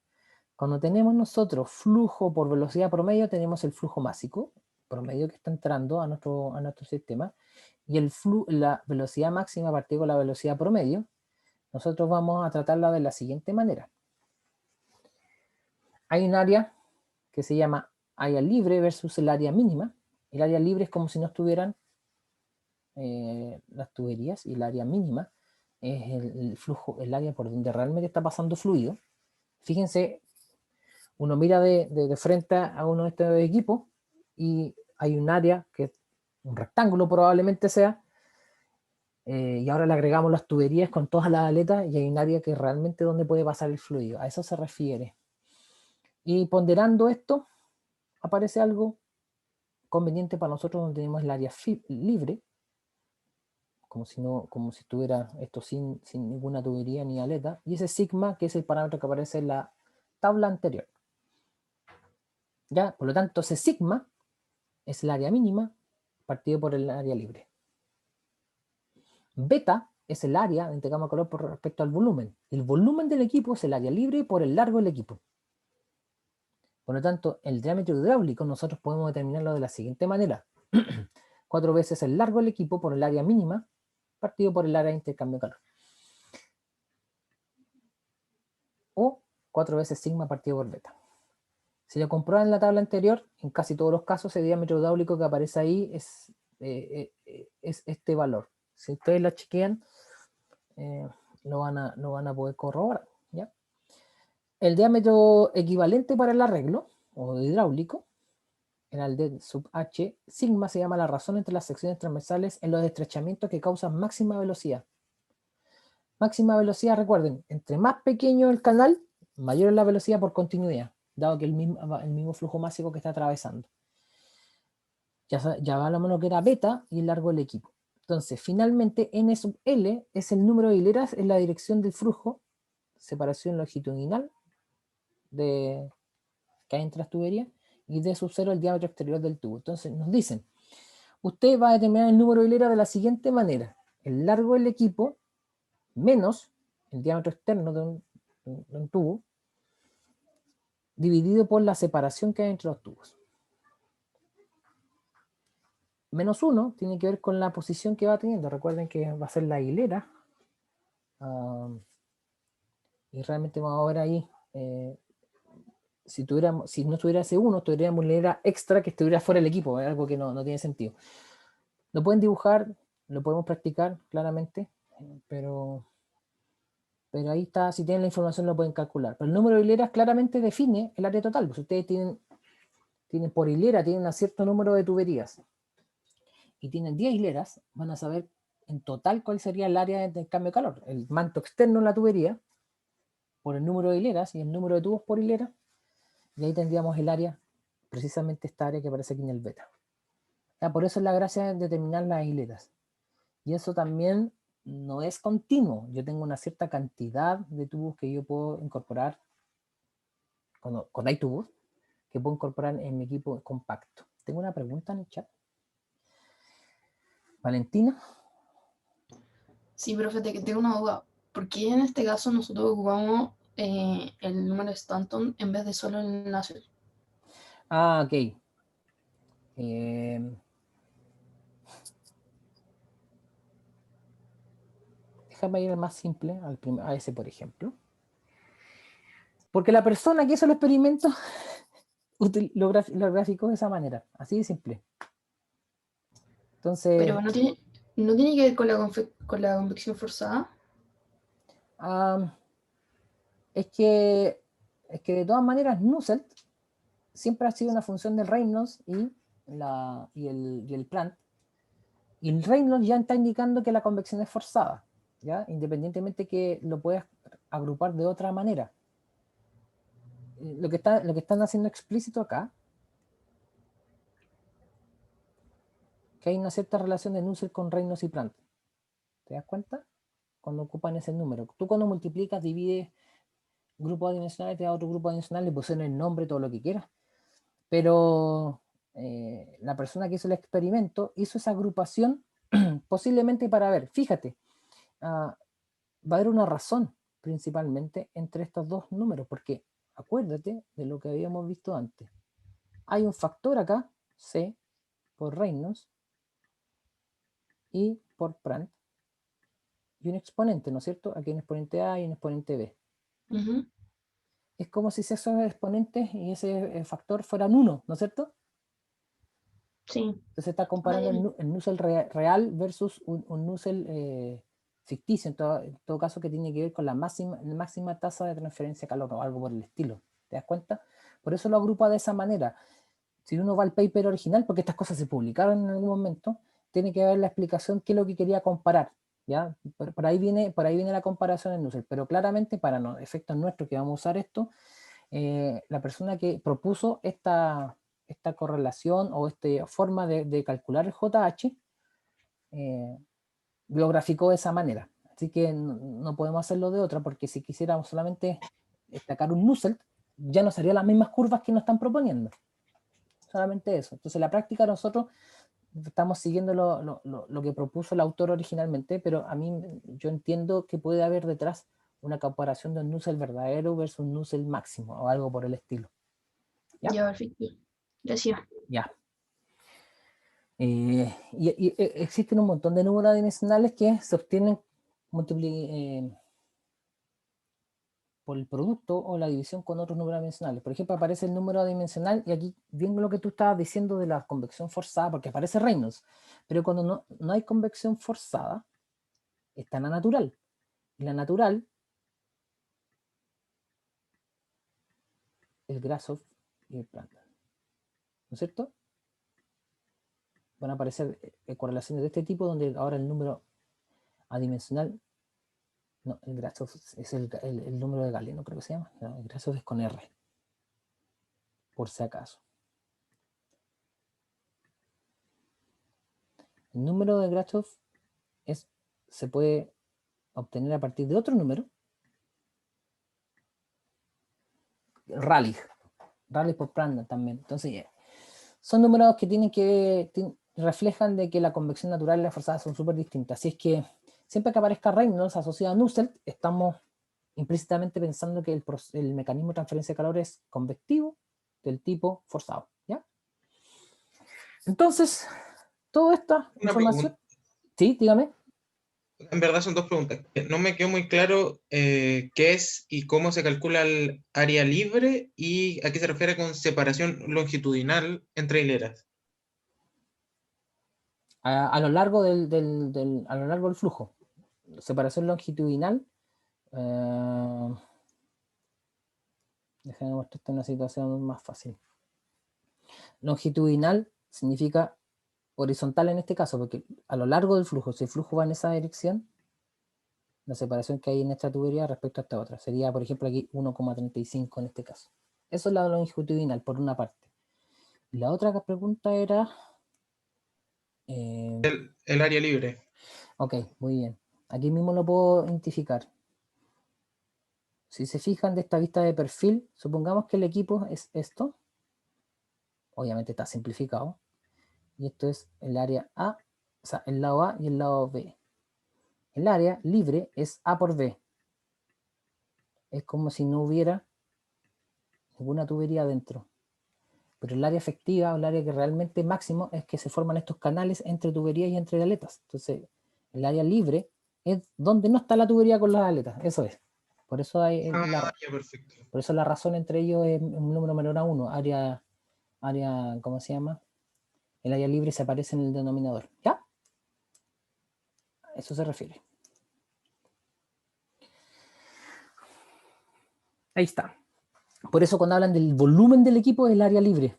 cuando tenemos nosotros flujo por velocidad promedio, tenemos el flujo másico promedio que está entrando a nuestro sistema, y la velocidad máxima partido con la velocidad promedio, nosotros vamos a tratarla de la siguiente manera. Hay un área que se llama área libre versus el área mínima. El área libre es como si no estuvieran las tuberías, y el área mínima es el flujo, el área por donde realmente está pasando fluido. Fíjense, uno mira de frente a uno de estos equipos y hay un área que es un rectángulo probablemente sea, y ahora le agregamos las tuberías con todas las aletas y hay un área que realmente donde puede pasar el fluido. A eso se refiere. Y ponderando esto, aparece algo conveniente para nosotros donde tenemos el área libre, como si estuviera esto sin ninguna tubería ni aleta, y ese sigma, que es el parámetro que aparece en la tabla anterior. ¿Ya? Por lo tanto, ese sigma es el área mínima partido por el área libre. Beta es el área de intercambio de calor por respecto al volumen. El volumen del equipo es el área libre por el largo del equipo. Por lo tanto, el diámetro hidráulico nosotros podemos determinarlo de la siguiente manera. 4 veces el largo del equipo por el área mínima partido por el área de intercambio de calor. O 4 veces sigma partido por beta. Si lo comprueban en la tabla anterior, en casi todos los casos el diámetro hidráulico que aparece ahí es este valor. Si ustedes lo chequean, lo van a poder corroborar, ¿ya? El diámetro equivalente para el arreglo, o hidráulico, era el D sub H. Sigma se llama la razón entre las secciones transversales en los estrechamientos que causan máxima velocidad. Máxima velocidad, recuerden, entre más pequeño el canal, mayor es la velocidad por continuidad, dado que el mismo flujo másico que está atravesando. Ya va lo menos que era beta y el largo del equipo. Entonces, finalmente, N sub L es el número de hileras en la dirección del flujo, separación longitudinal que hay entre las tuberías, y D sub 0 el diámetro exterior del tubo. Entonces, nos dicen, usted va a determinar el número de hileras de la siguiente manera. El largo del equipo menos el diámetro externo de un tubo, dividido por la separación que hay entre los tubos. Menos 1 tiene que ver con la posición que va teniendo. Recuerden que va a ser la hilera. Y realmente vamos a ver ahí, si no tuviera ese 1, tuviéramos una hilera extra que estuviera fuera del equipo, es algo que no tiene sentido. Lo pueden dibujar, lo podemos practicar claramente, pero ahí está, si tienen la información lo pueden calcular. Pero el número de hileras claramente define el área total. Pues ustedes tienen por hilera, tienen un cierto número de tuberías y tienen 10 hileras, van a saber en total cuál sería el área de cambio de calor. El manto externo en la tubería, por el número de hileras y el número de tubos por hilera, y ahí tendríamos el área, precisamente esta área que aparece aquí en el beta. Por eso es la gracia de determinar las hileras. Y eso también no es continuo. Yo tengo una cierta cantidad de tubos que yo puedo incorporar, cuando hay tubos, que puedo incorporar en mi equipo compacto. Tengo una pregunta en el chat. Valentina. Sí, profe, tengo una duda. ¿Por qué en este caso nosotros ocupamos el número Stanton en vez de solo el Nusselt? Ok. Déjame ir al más simple, a ese por ejemplo. Porque la persona que hizo el experimento lo gráfico de esa manera, así de simple. Entonces, Pero no tiene que ver con la convección forzada. es que de todas maneras Nusselt siempre ha sido una función del Reynolds y el Planck. Y el Reynolds ya está indicando que la convección es forzada, ¿ya? Independientemente que lo puedas agrupar de otra manera. Lo que están haciendo explícito acá, que hay una cierta relación de Nusselt con Reynolds y Planck. ¿Te das cuenta? Cuando ocupan ese número. Tú cuando multiplicas, divides grupos adimensionales, te da otro grupo adimensional, le pusieron el nombre, todo lo que quieras. Pero la persona que hizo el experimento hizo esa agrupación posiblemente para ver, fíjate, va a haber una razón principalmente entre estos dos números, porque acuérdate de lo que habíamos visto antes. Hay un factor acá, C, por Reynolds, y por Planck, y un exponente, ¿no es cierto? Aquí hay un exponente A y un exponente B. Es como si esos exponentes y ese factor fueran 1, ¿no es cierto? Sí. Entonces está comparando el Nusselt real versus un Nusselt ficticio, en todo caso que tiene que ver con la máxima tasa de transferencia de calor o algo por el estilo. ¿Te das cuenta? Por eso lo agrupa de esa manera. Si uno va al paper original, porque estas cosas se publicaron en algún momento, tiene que ver la explicación qué es lo que quería comparar. ¿Ya? Por ahí viene la comparación en Nusselt, pero claramente para los efectos nuestros que vamos a usar esto, la persona que propuso esta correlación o esta forma de calcular el JH lo graficó de esa manera. Así que no podemos hacerlo de otra, porque si quisiéramos solamente destacar un Nusselt, ya no serían las mismas curvas que nos están proponiendo. Solamente eso. Entonces, la práctica nosotros estamos siguiendo lo que propuso el autor originalmente, pero a mí yo entiendo que puede haber detrás una comparación de un Nusselt verdadero versus un Nusselt máximo o algo por el estilo. ¿Ya? Ya, perfecto. Gracias. Ya. Existen un montón de números adimensionales que se obtienen por el producto o la división con otros números adimensionales. Por ejemplo, aparece el número adimensional, y aquí viendo lo que tú estabas diciendo de la convección forzada, porque aparece Reynolds, pero cuando no hay convección forzada, está la natural. Y la natural, el Grashof y el Planck. ¿No es cierto? Van a aparecer correlaciones de este tipo, donde ahora el número adimensional, no, el Grashof es el número de Galeno, creo que se llama. No, el Grashof es con R, por si acaso. El número de Grashof se puede obtener a partir de otro número, Rayleigh por Prandtl también. Entonces, son números que reflejan de que la convección natural y la forzada son súper distintas. Así es que siempre que aparezca Reynolds asociado a Nusselt, estamos implícitamente pensando que el mecanismo de transferencia de calor es convectivo del tipo forzado, ¿ya? Entonces, toda esta Una información... pregunta. Sí, dígame. En verdad son dos preguntas. No me quedó muy claro qué es y cómo se calcula el área libre y a qué se refiere con separación longitudinal entre hileras. A lo largo a lo largo del flujo. Separación longitudinal. Déjame mostrarte una situación más fácil. Longitudinal significa horizontal en este caso, porque a lo largo del flujo, si el flujo va en esa dirección, la separación que hay en esta tubería respecto a esta otra sería, por ejemplo, aquí 1,35 en este caso. Eso es la longitudinal, por una parte. La otra pregunta era... El área libre. Ok, muy bien. Aquí mismo lo puedo identificar. Si se fijan de esta vista de perfil, supongamos que el equipo es esto. Obviamente está simplificado. Y esto es el área A, o sea, el lado A y el lado B. El área libre es A por B. Es como si no hubiera ninguna tubería adentro. Pero el área efectiva, o el área que realmente máximo, es que se forman estos canales entre tuberías y entre aletas. Entonces, el área libre es donde no está la tubería con las aletas. Eso es. Por eso Ya, perfecto. por eso la razón entre ellos es un número menor a 1. Área, ¿cómo se llama? El área libre se aparece en el denominador. ¿Ya? A eso se refiere. Ahí está. Por eso cuando hablan del volumen del equipo es el área libre.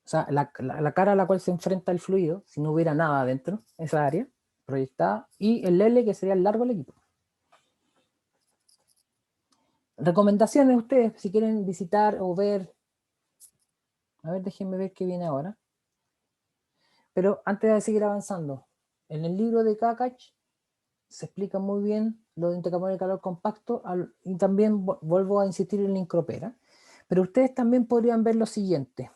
O sea, la cara a la cual se enfrenta el fluido, si no hubiera nada adentro, esa área proyectada, y el L, que sería el largo del equipo. Recomendaciones ustedes, si quieren visitar o ver. A ver, déjenme ver qué viene ahora. Pero antes de seguir avanzando, en el libro de Kakach se explica muy bien lo de intercambio de calor compacto y también vuelvo a insistir en la incropera. Pero ustedes también podrían ver lo siguiente.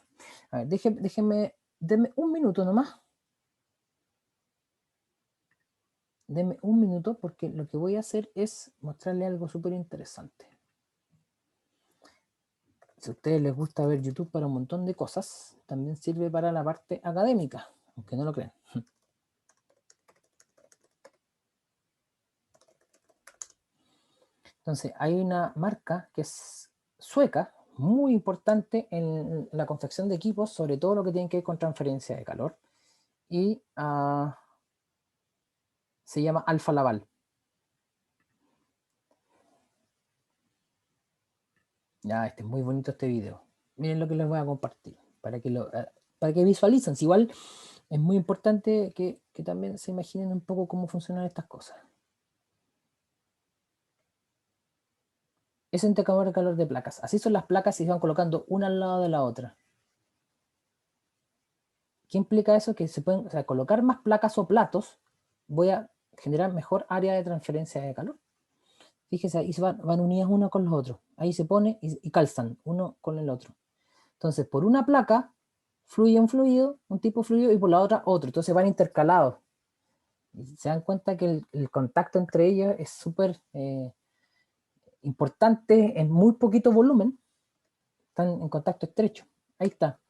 A ver, denme un minuto nomás. Denme un minuto porque lo que voy a hacer es mostrarles algo súper interesante. Si a ustedes les gusta ver YouTube para un montón de cosas, también sirve para la parte académica, aunque no lo crean. Entonces, hay una marca que es sueca, muy importante en la confección de equipos, sobre todo lo que tiene que ver con transferencia de calor, y se llama Alfa Laval. Ya, es muy bonito este video. Miren lo que les voy a compartir, para que visualicen. Si igual es muy importante que también se imaginen un poco cómo funcionan estas cosas. Es un intercambiador de calor de placas. Así son las placas y se van colocando una al lado de la otra. ¿Qué implica eso? Que se pueden colocar más placas o platos, voy a generar mejor área de transferencia de calor. Fíjese, ahí van unidas uno con los otros. Ahí se pone y calzan uno con el otro. Entonces, por una placa fluye un fluido, un tipo de fluido, y por la otra otro. Entonces van intercalados. Y se dan cuenta que el contacto entre ellos es súper importante en muy poquito volumen. Están en contacto estrecho. Ahí está.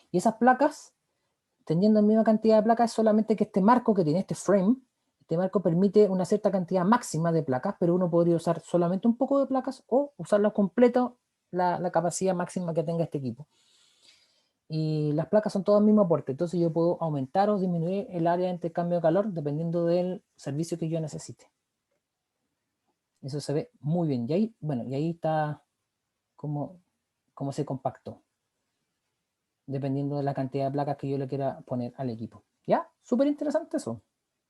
Y esas placas, teniendo la misma cantidad de placas, es solamente que este marco que tiene este frame, este marco permite una cierta cantidad máxima de placas, pero uno podría usar solamente un poco de placas o usarlo completo, la capacidad máxima que tenga este equipo. Y las placas son todas el mismo aporte, entonces yo puedo aumentar o disminuir el área de intercambio de calor dependiendo del servicio que yo necesite. Eso se ve muy bien. Y ahí, bueno, y ahí está cómo se compactó, dependiendo de la cantidad de placas que yo le quiera poner al equipo. ¿Ya? Súper interesante eso.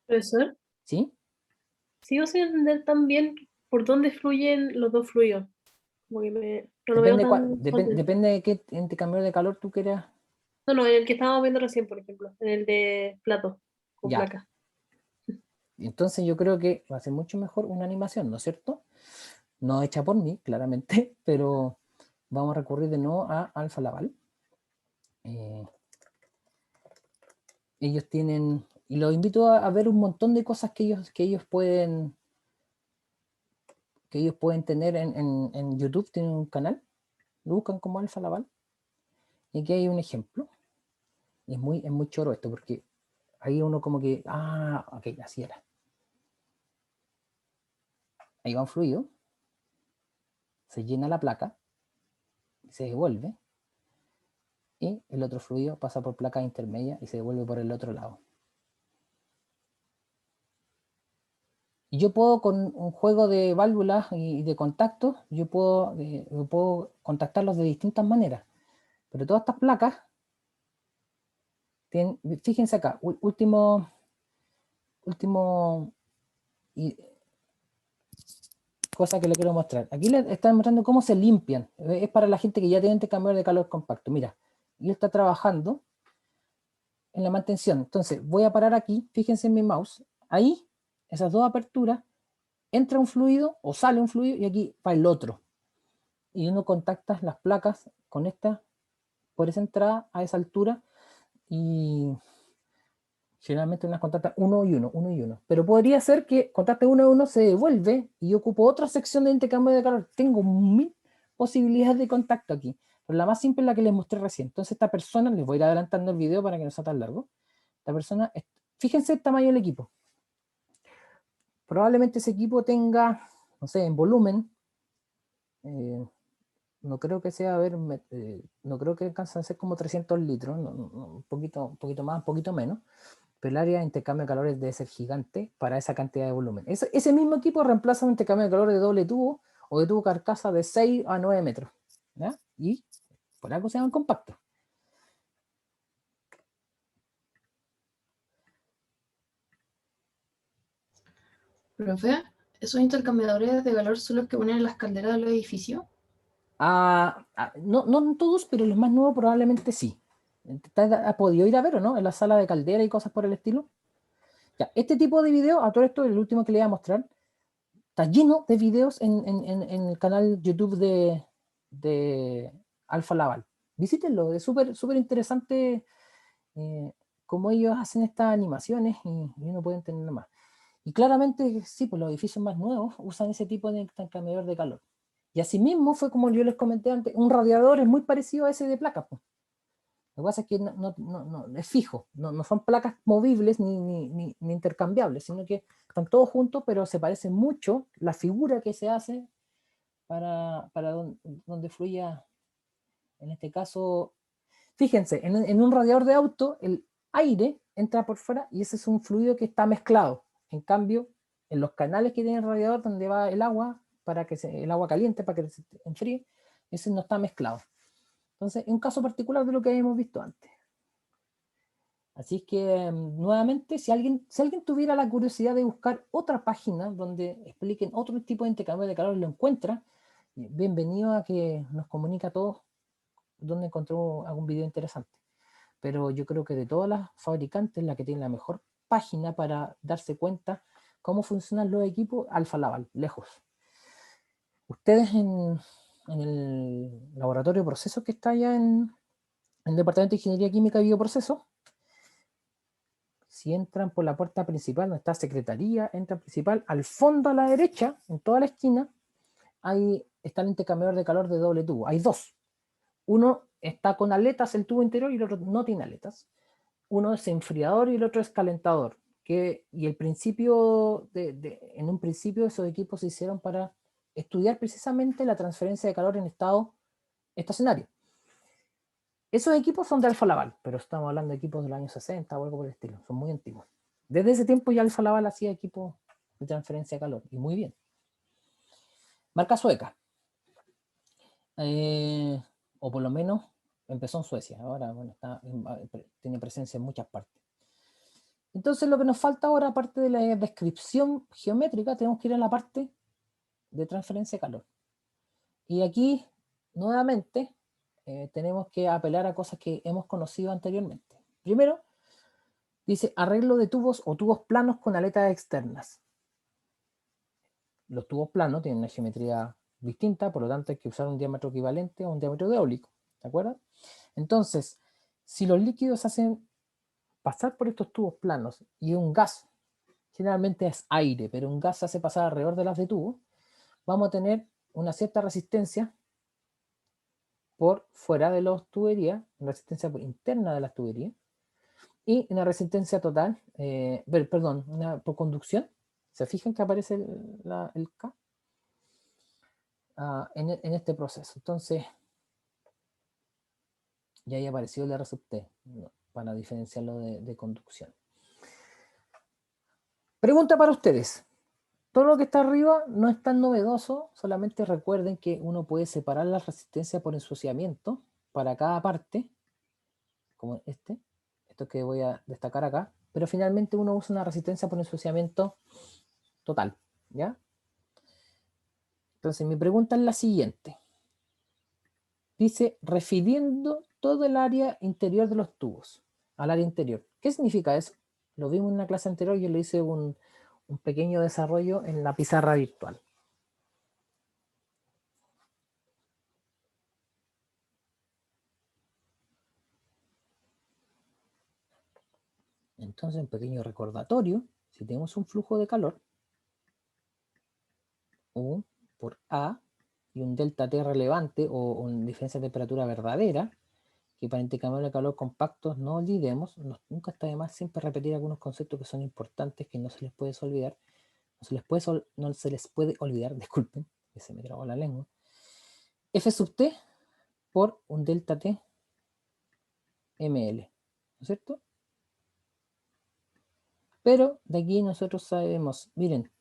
Profesor, ¿Sí? sigo sin entender también por dónde fluyen los dos fluidos. Como que no lo veo tan... Depende de qué intercambiador de calor tú quieras. No, en el que estábamos viendo recién, por ejemplo, en el de plato con Ya. placa. Entonces yo creo que va a ser mucho mejor una animación, ¿no es cierto? No hecha por mí, claramente, pero vamos a recurrir de nuevo a Alfa Laval. Ellos tienen, y los invito a ver un montón de cosas que ellos pueden tener en YouTube. Tienen un canal, lo buscan como Alfa Laval, y aquí hay un ejemplo. Y es muy choro esto, porque ahí uno como que, ok, así era. Ahí va un fluido, se llena la placa, se devuelve, y el otro fluido pasa por placa intermedia y se devuelve por el otro lado. Y yo puedo, con un juego de válvulas y de contactos, yo puedo contactarlos de distintas maneras. Pero todas estas placas tienen, fíjense acá, último cosa que le quiero mostrar. Aquí le están mostrando cómo se limpian. Es para la gente que ya tiene intercambiador de calor compacto. Mira, y él está trabajando en la mantención. Entonces voy a parar aquí, fíjense en mi mouse, ahí, esas dos aperturas, entra un fluido o sale un fluido y aquí va el otro. Y uno contacta las placas, conecta por esa entrada a esa altura y generalmente unas contacta uno y uno. Pero podría ser que contacte uno y uno, se devuelve y yo ocupo otra sección de intercambio de calor. Tengo 1000 posibilidades de contacto aquí. Pero la más simple es la que les mostré recién. Entonces esta persona, les voy a ir adelantando el video para que no sea tan largo. Esta persona, fíjense el tamaño del equipo. Probablemente ese equipo tenga, no sé, en volumen, no creo que sea, no creo que alcance a ser como 300 litros, un poquito más, un poquito menos, pero el área de intercambio de calores debe ser gigante para esa cantidad de volumen. Ese mismo equipo reemplaza un intercambio de calor de doble tubo o de tubo carcasa de 6 a 9 metros, ¿ya? Y por algo se llaman compactos. Profe, ¿esos intercambiadores de calor son los que ponen en las calderas de los edificios? No en todos, pero los más nuevos probablemente sí. ¿Has podido ir a ver o no? En la sala de caldera y cosas por el estilo. Ya, este tipo de video, a todo esto, el último que le voy a mostrar, está lleno de videos en el canal YouTube de Alfa Laval. Visítenlo, es súper interesante cómo ellos hacen estas animaciones y uno puede entender más. Y claramente, sí, pues los edificios más nuevos usan ese tipo de intercambiador de calor. Y asimismo fue como yo les comenté antes, un radiador es muy parecido a ese de placas. Pues. Lo que pasa es que no es fijo, no son placas movibles ni intercambiables, sino que están todos juntos, pero se parece mucho la figura que se hace para donde fluya, en este caso, fíjense, en un radiador de auto, el aire entra por fuera y ese es un fluido que está mezclado. En cambio, en los canales que tiene el radiador donde va el agua, el agua caliente, para que se enfríe, ese no está mezclado. Entonces, es un caso particular de lo que habíamos visto antes. Así es que, nuevamente, si alguien tuviera la curiosidad de buscar otra página donde expliquen otro tipo de intercambio de calor, lo encuentra, bienvenido a que nos comunique a todos donde encontró algún video interesante. Pero yo creo que de todas las fabricantes, la que tiene la mejor página para darse cuenta cómo funcionan los equipos, Alfa Laval, lejos. Ustedes en el laboratorio de procesos que está allá en el Departamento de Ingeniería Química y Bioprocesos, si entran por la puerta principal, donde está Secretaría, entra principal, al fondo a la derecha, en toda la esquina, ahí está el intercambiador de calor de doble tubo. Hay dos. Uno está con aletas, el tubo interior, y el otro no tiene aletas. Uno es enfriador y el otro es calentador. Y el principio, en un principio esos equipos se hicieron para estudiar precisamente la transferencia de calor en estado estacionario. Esos equipos son de Alfa Laval, pero estamos hablando de equipos del año 60 o algo por el estilo, son muy antiguos. Desde ese tiempo ya Alfa Laval hacía equipos de transferencia de calor, y muy bien. Marca sueca. O por lo menos empezó en Suecia, ahora bueno, tiene presencia en muchas partes. Entonces lo que nos falta ahora, aparte de la descripción geométrica, tenemos que ir a la parte de transferencia de calor. Y aquí, nuevamente, tenemos que apelar a cosas que hemos conocido anteriormente. Primero, Dice arreglo de tubos o tubos planos con aletas externas. Los tubos planos tienen una geometría distinta, por lo tanto hay que usar un diámetro equivalente a un diámetro de eólico. ¿De acuerdo? Entonces, si los líquidos hacen pasar por estos tubos planos y un gas, generalmente es aire, pero un gas se hace pasar alrededor de las de tubo, vamos a tener una cierta resistencia por fuera de las tuberías, una resistencia interna de las tuberías, y una resistencia total, perdón, por conducción. ¿Se fijan que aparece el K? En este proceso. Entonces, ya ahí apareció el R sub T, ¿no? Para diferenciarlo de conducción. Pregunta para ustedes. Todo lo que está arriba no es tan novedoso, solamente recuerden que uno puede separar la resistencia por ensuciamiento para cada parte, como esto que voy a destacar acá, pero finalmente uno usa una resistencia por ensuciamiento total, ¿ya? Entonces mi pregunta es la siguiente. Dice, refiriendo todo el área interior de los tubos al área interior. ¿Qué significa eso? Lo vimos en una clase anterior, yo le hice un pequeño desarrollo en la pizarra virtual. Entonces, un pequeño recordatorio, si tenemos un flujo de calor, U por A, y un delta T relevante o una diferencia de temperatura verdadera, que para intercambiar de calor compactos no olvidemos, nunca está de más siempre repetir algunos conceptos que son importantes, que no se les puede olvidar, no se les puede olvidar, disculpen, que se me trabó la lengua. F sub T por un delta T ml, ¿no es cierto? Pero de aquí nosotros sabemos, miren,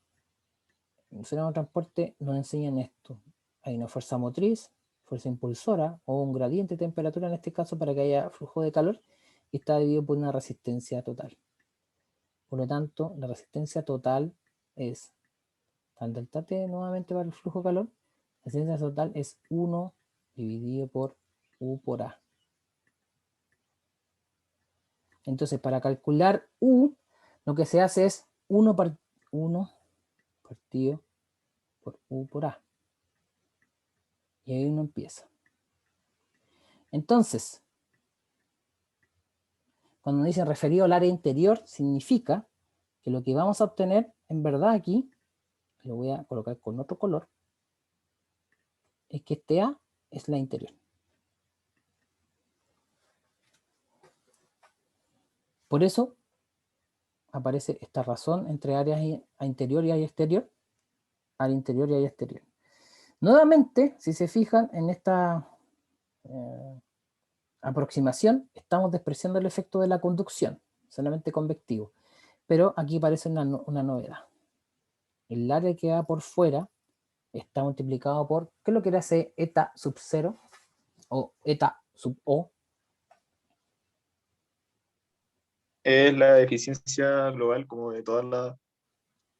en el fenómeno de transporte nos enseñan esto. Hay una fuerza motriz, fuerza impulsora o un gradiente de temperatura en este caso para que haya flujo de calor y está dividido por una resistencia total. Por lo tanto, la resistencia total es tan delta T nuevamente para el flujo de calor. La resistencia total es 1 dividido por U por A. Entonces, para calcular U, lo que se hace es 1 partido por U por A. Y ahí uno empieza. Entonces, cuando dice referido al área interior, significa que lo que vamos a obtener, en verdad aquí, lo voy a colocar con otro color, es que este A es la interior. Por eso aparece esta razón entre áreas interior y área exterior, área interior y área exterior. Nuevamente, si se fijan en esta aproximación, estamos despreciando el efecto de la conducción, solamente convectivo. Pero aquí aparece una novedad. El área que va por fuera está multiplicado por, ¿qué es lo que hace eta sub 0? O eta sub O. Es la eficiencia global como de toda la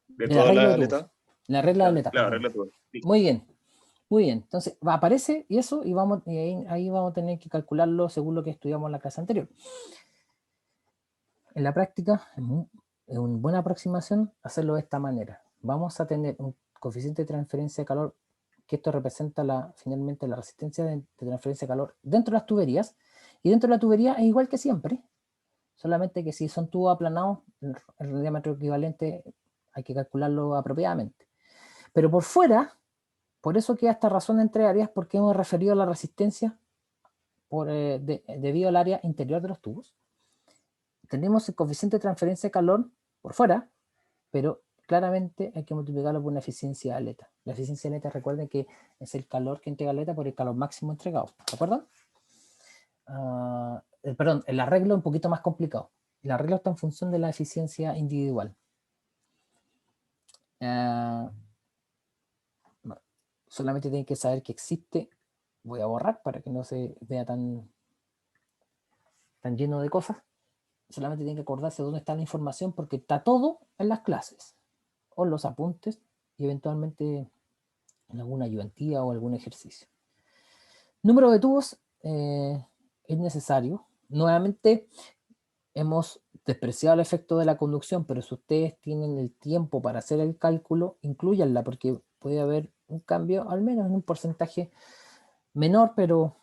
De la regla de aleta. tubos. La regla de aleta. Claro, regla de tubos. Muy bien. Muy bien. Entonces, aparece y eso, y ahí vamos a tener que calcularlo según lo que estudiamos en la clase anterior. En la práctica, es una buena aproximación hacerlo de esta manera. Vamos a tener un coeficiente de transferencia de calor, que esto representa finalmente la resistencia de transferencia de calor dentro de las tuberías, y dentro de la tubería es igual que siempre, solamente que si son tubos aplanados, el diámetro equivalente hay que calcularlo apropiadamente. Pero por fuera, por eso queda esta razón entre áreas, porque hemos referido a la resistencia debido al área interior de los tubos. Tenemos el coeficiente de transferencia de calor por fuera, pero claramente hay que multiplicarlo por una eficiencia aleta. La eficiencia aleta, recuerden que es el calor que entrega aleta por el calor máximo entregado. ¿De acuerdo? Perdón, el arreglo es un poquito más complicado. El arreglo está en función de la eficiencia individual. Solamente tienen que saber que existe. Voy a borrar para que no se vea tan lleno de cosas. Solamente tienen que acordarse de dónde está la información, porque está todo en las clases o en los apuntes y eventualmente en alguna ayudantía o algún ejercicio. Número de tubos es necesario. Nuevamente hemos despreciado el efecto de la conducción, pero si ustedes tienen el tiempo para hacer el cálculo, inclúyanla, porque puede haber un cambio, al menos en un porcentaje menor, pero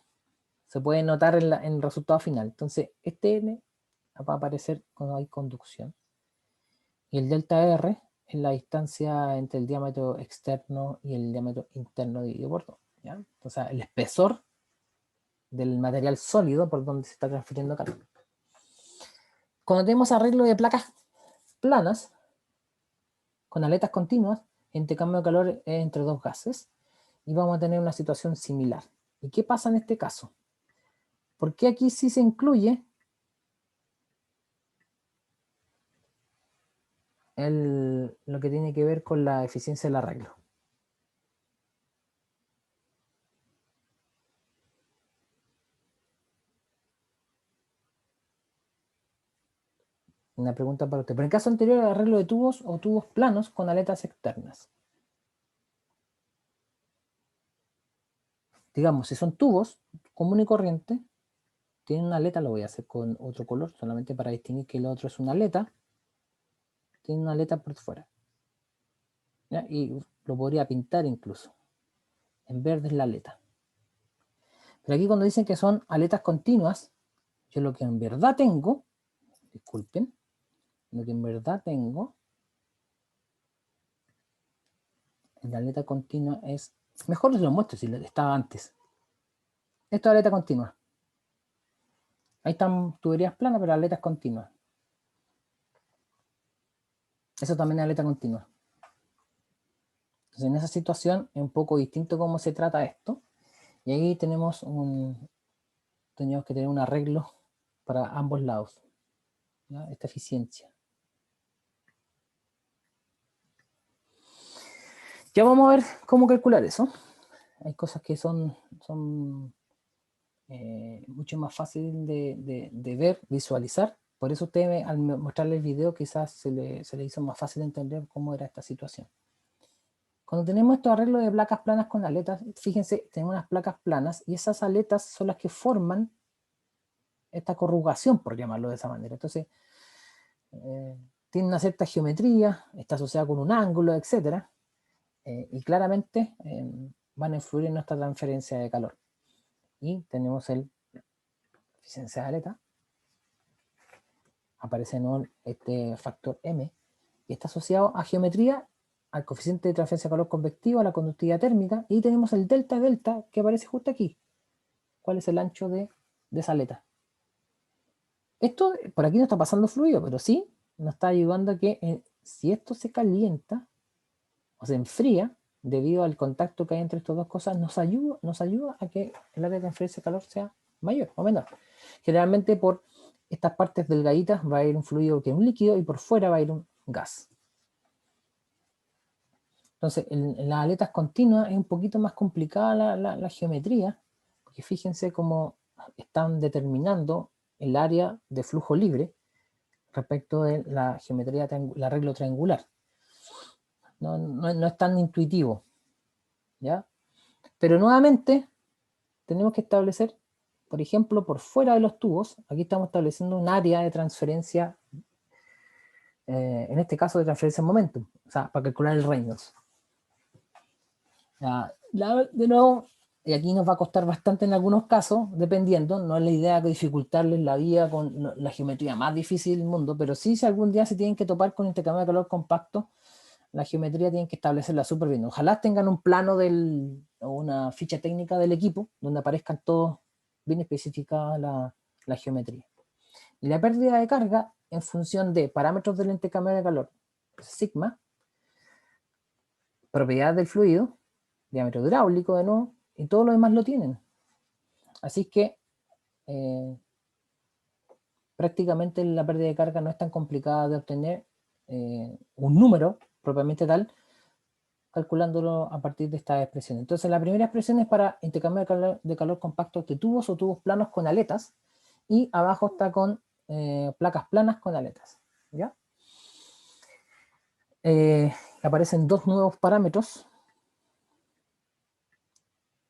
se puede notar en el resultado final. Entonces, este N va a aparecer cuando hay conducción. Y el delta R es la distancia entre el diámetro externo y el diámetro interno dividido por 2. ¿Ya? O sea, el espesor del material sólido por donde se está transfiriendo calor. Cuando tenemos arreglo de placas planas, con aletas continuas, el intercambio de calor es entre dos gases, y vamos a tener una situación similar. ¿Y qué pasa en este caso? ¿Por qué aquí sí se incluye lo que tiene que ver con la eficiencia del arreglo? Una pregunta para usted. Pero en el caso anterior, el arreglo de tubos o tubos planos con aletas externas. Digamos, si son tubos común y corriente, tienen una aleta, lo voy a hacer con otro color, solamente para distinguir que el otro es una aleta. Tiene una aleta por fuera. ¿Ya? Y lo podría pintar incluso. En verde es la aleta. Pero aquí cuando dicen que son aletas continuas, yo lo que en verdad tengo, disculpen, lo que en verdad tengo en la aleta continua es, mejor les lo muestro si estaba antes. Esto es aleta continua. Ahí están tuberías planas, pero aletas continuas. Eso también es aleta continua. Entonces en esa situación es un poco distinto cómo se trata esto. Y ahí tenemos que tener un arreglo para ambos lados. ¿Ya? Esta eficiencia. Ya vamos a ver cómo calcular eso. Hay cosas que son mucho más fáciles de ver, visualizar. Por eso usted al mostrarle el video quizás se le hizo más fácil entender cómo era esta situación. Cuando tenemos estos arreglos de placas planas con aletas, fíjense, tenemos unas placas planas y esas aletas son las que forman esta corrugación, por llamarlo de esa manera. Entonces, tiene una cierta geometría, está asociada con un ángulo, etc. Y claramente van a influir en nuestra transferencia de calor. Y tenemos la eficiencia de aleta. Aparece en este factor M, y está asociado a geometría, al coeficiente de transferencia de calor convectivo, a la conductividad térmica, y tenemos el delta delta que aparece justo aquí. ¿Cuál es el ancho de esa aleta? Esto por aquí no está pasando fluido, pero sí nos está ayudando a que si esto se calienta o se enfría, debido al contacto que hay entre estas dos cosas, nos ayuda a que el área de transferencia de calor sea mayor o menor. Generalmente por estas partes delgaditas va a ir un fluido que es un líquido y por fuera va a ir un gas. Entonces, en las aletas continuas es un poquito más complicada la geometría, porque fíjense cómo están determinando el área de flujo libre respecto de la geometría, el arreglo triangular. No es tan intuitivo, ¿ya? Pero nuevamente tenemos que establecer, por ejemplo, por fuera de los tubos, aquí estamos estableciendo un área de transferencia, en este caso de transferencia en momentum, o sea, para calcular el Reynolds. De nuevo, y aquí nos va a costar bastante en algunos casos, dependiendo, no es la idea de dificultarles la vida con la geometría más difícil del mundo, pero sí, si algún día se tienen que topar con intercambio de calor compacto, la geometría tienen que establecerla súper bien. Ojalá tengan un plano o una ficha técnica del equipo donde aparezcan todos bien especificada la geometría. Y la pérdida de carga en función de parámetros del intercambio de calor, sigma, propiedad del fluido, diámetro hidráulico de nuevo, y todo lo demás lo tienen. Así que prácticamente la pérdida de carga no es tan complicada de obtener un número propiamente tal, calculándolo a partir de esta expresión. Entonces la primera expresión es para intercambio de calor compacto de tubos o tubos planos con aletas, y abajo está con placas planas con aletas. ¿Ya? Aparecen dos nuevos parámetros,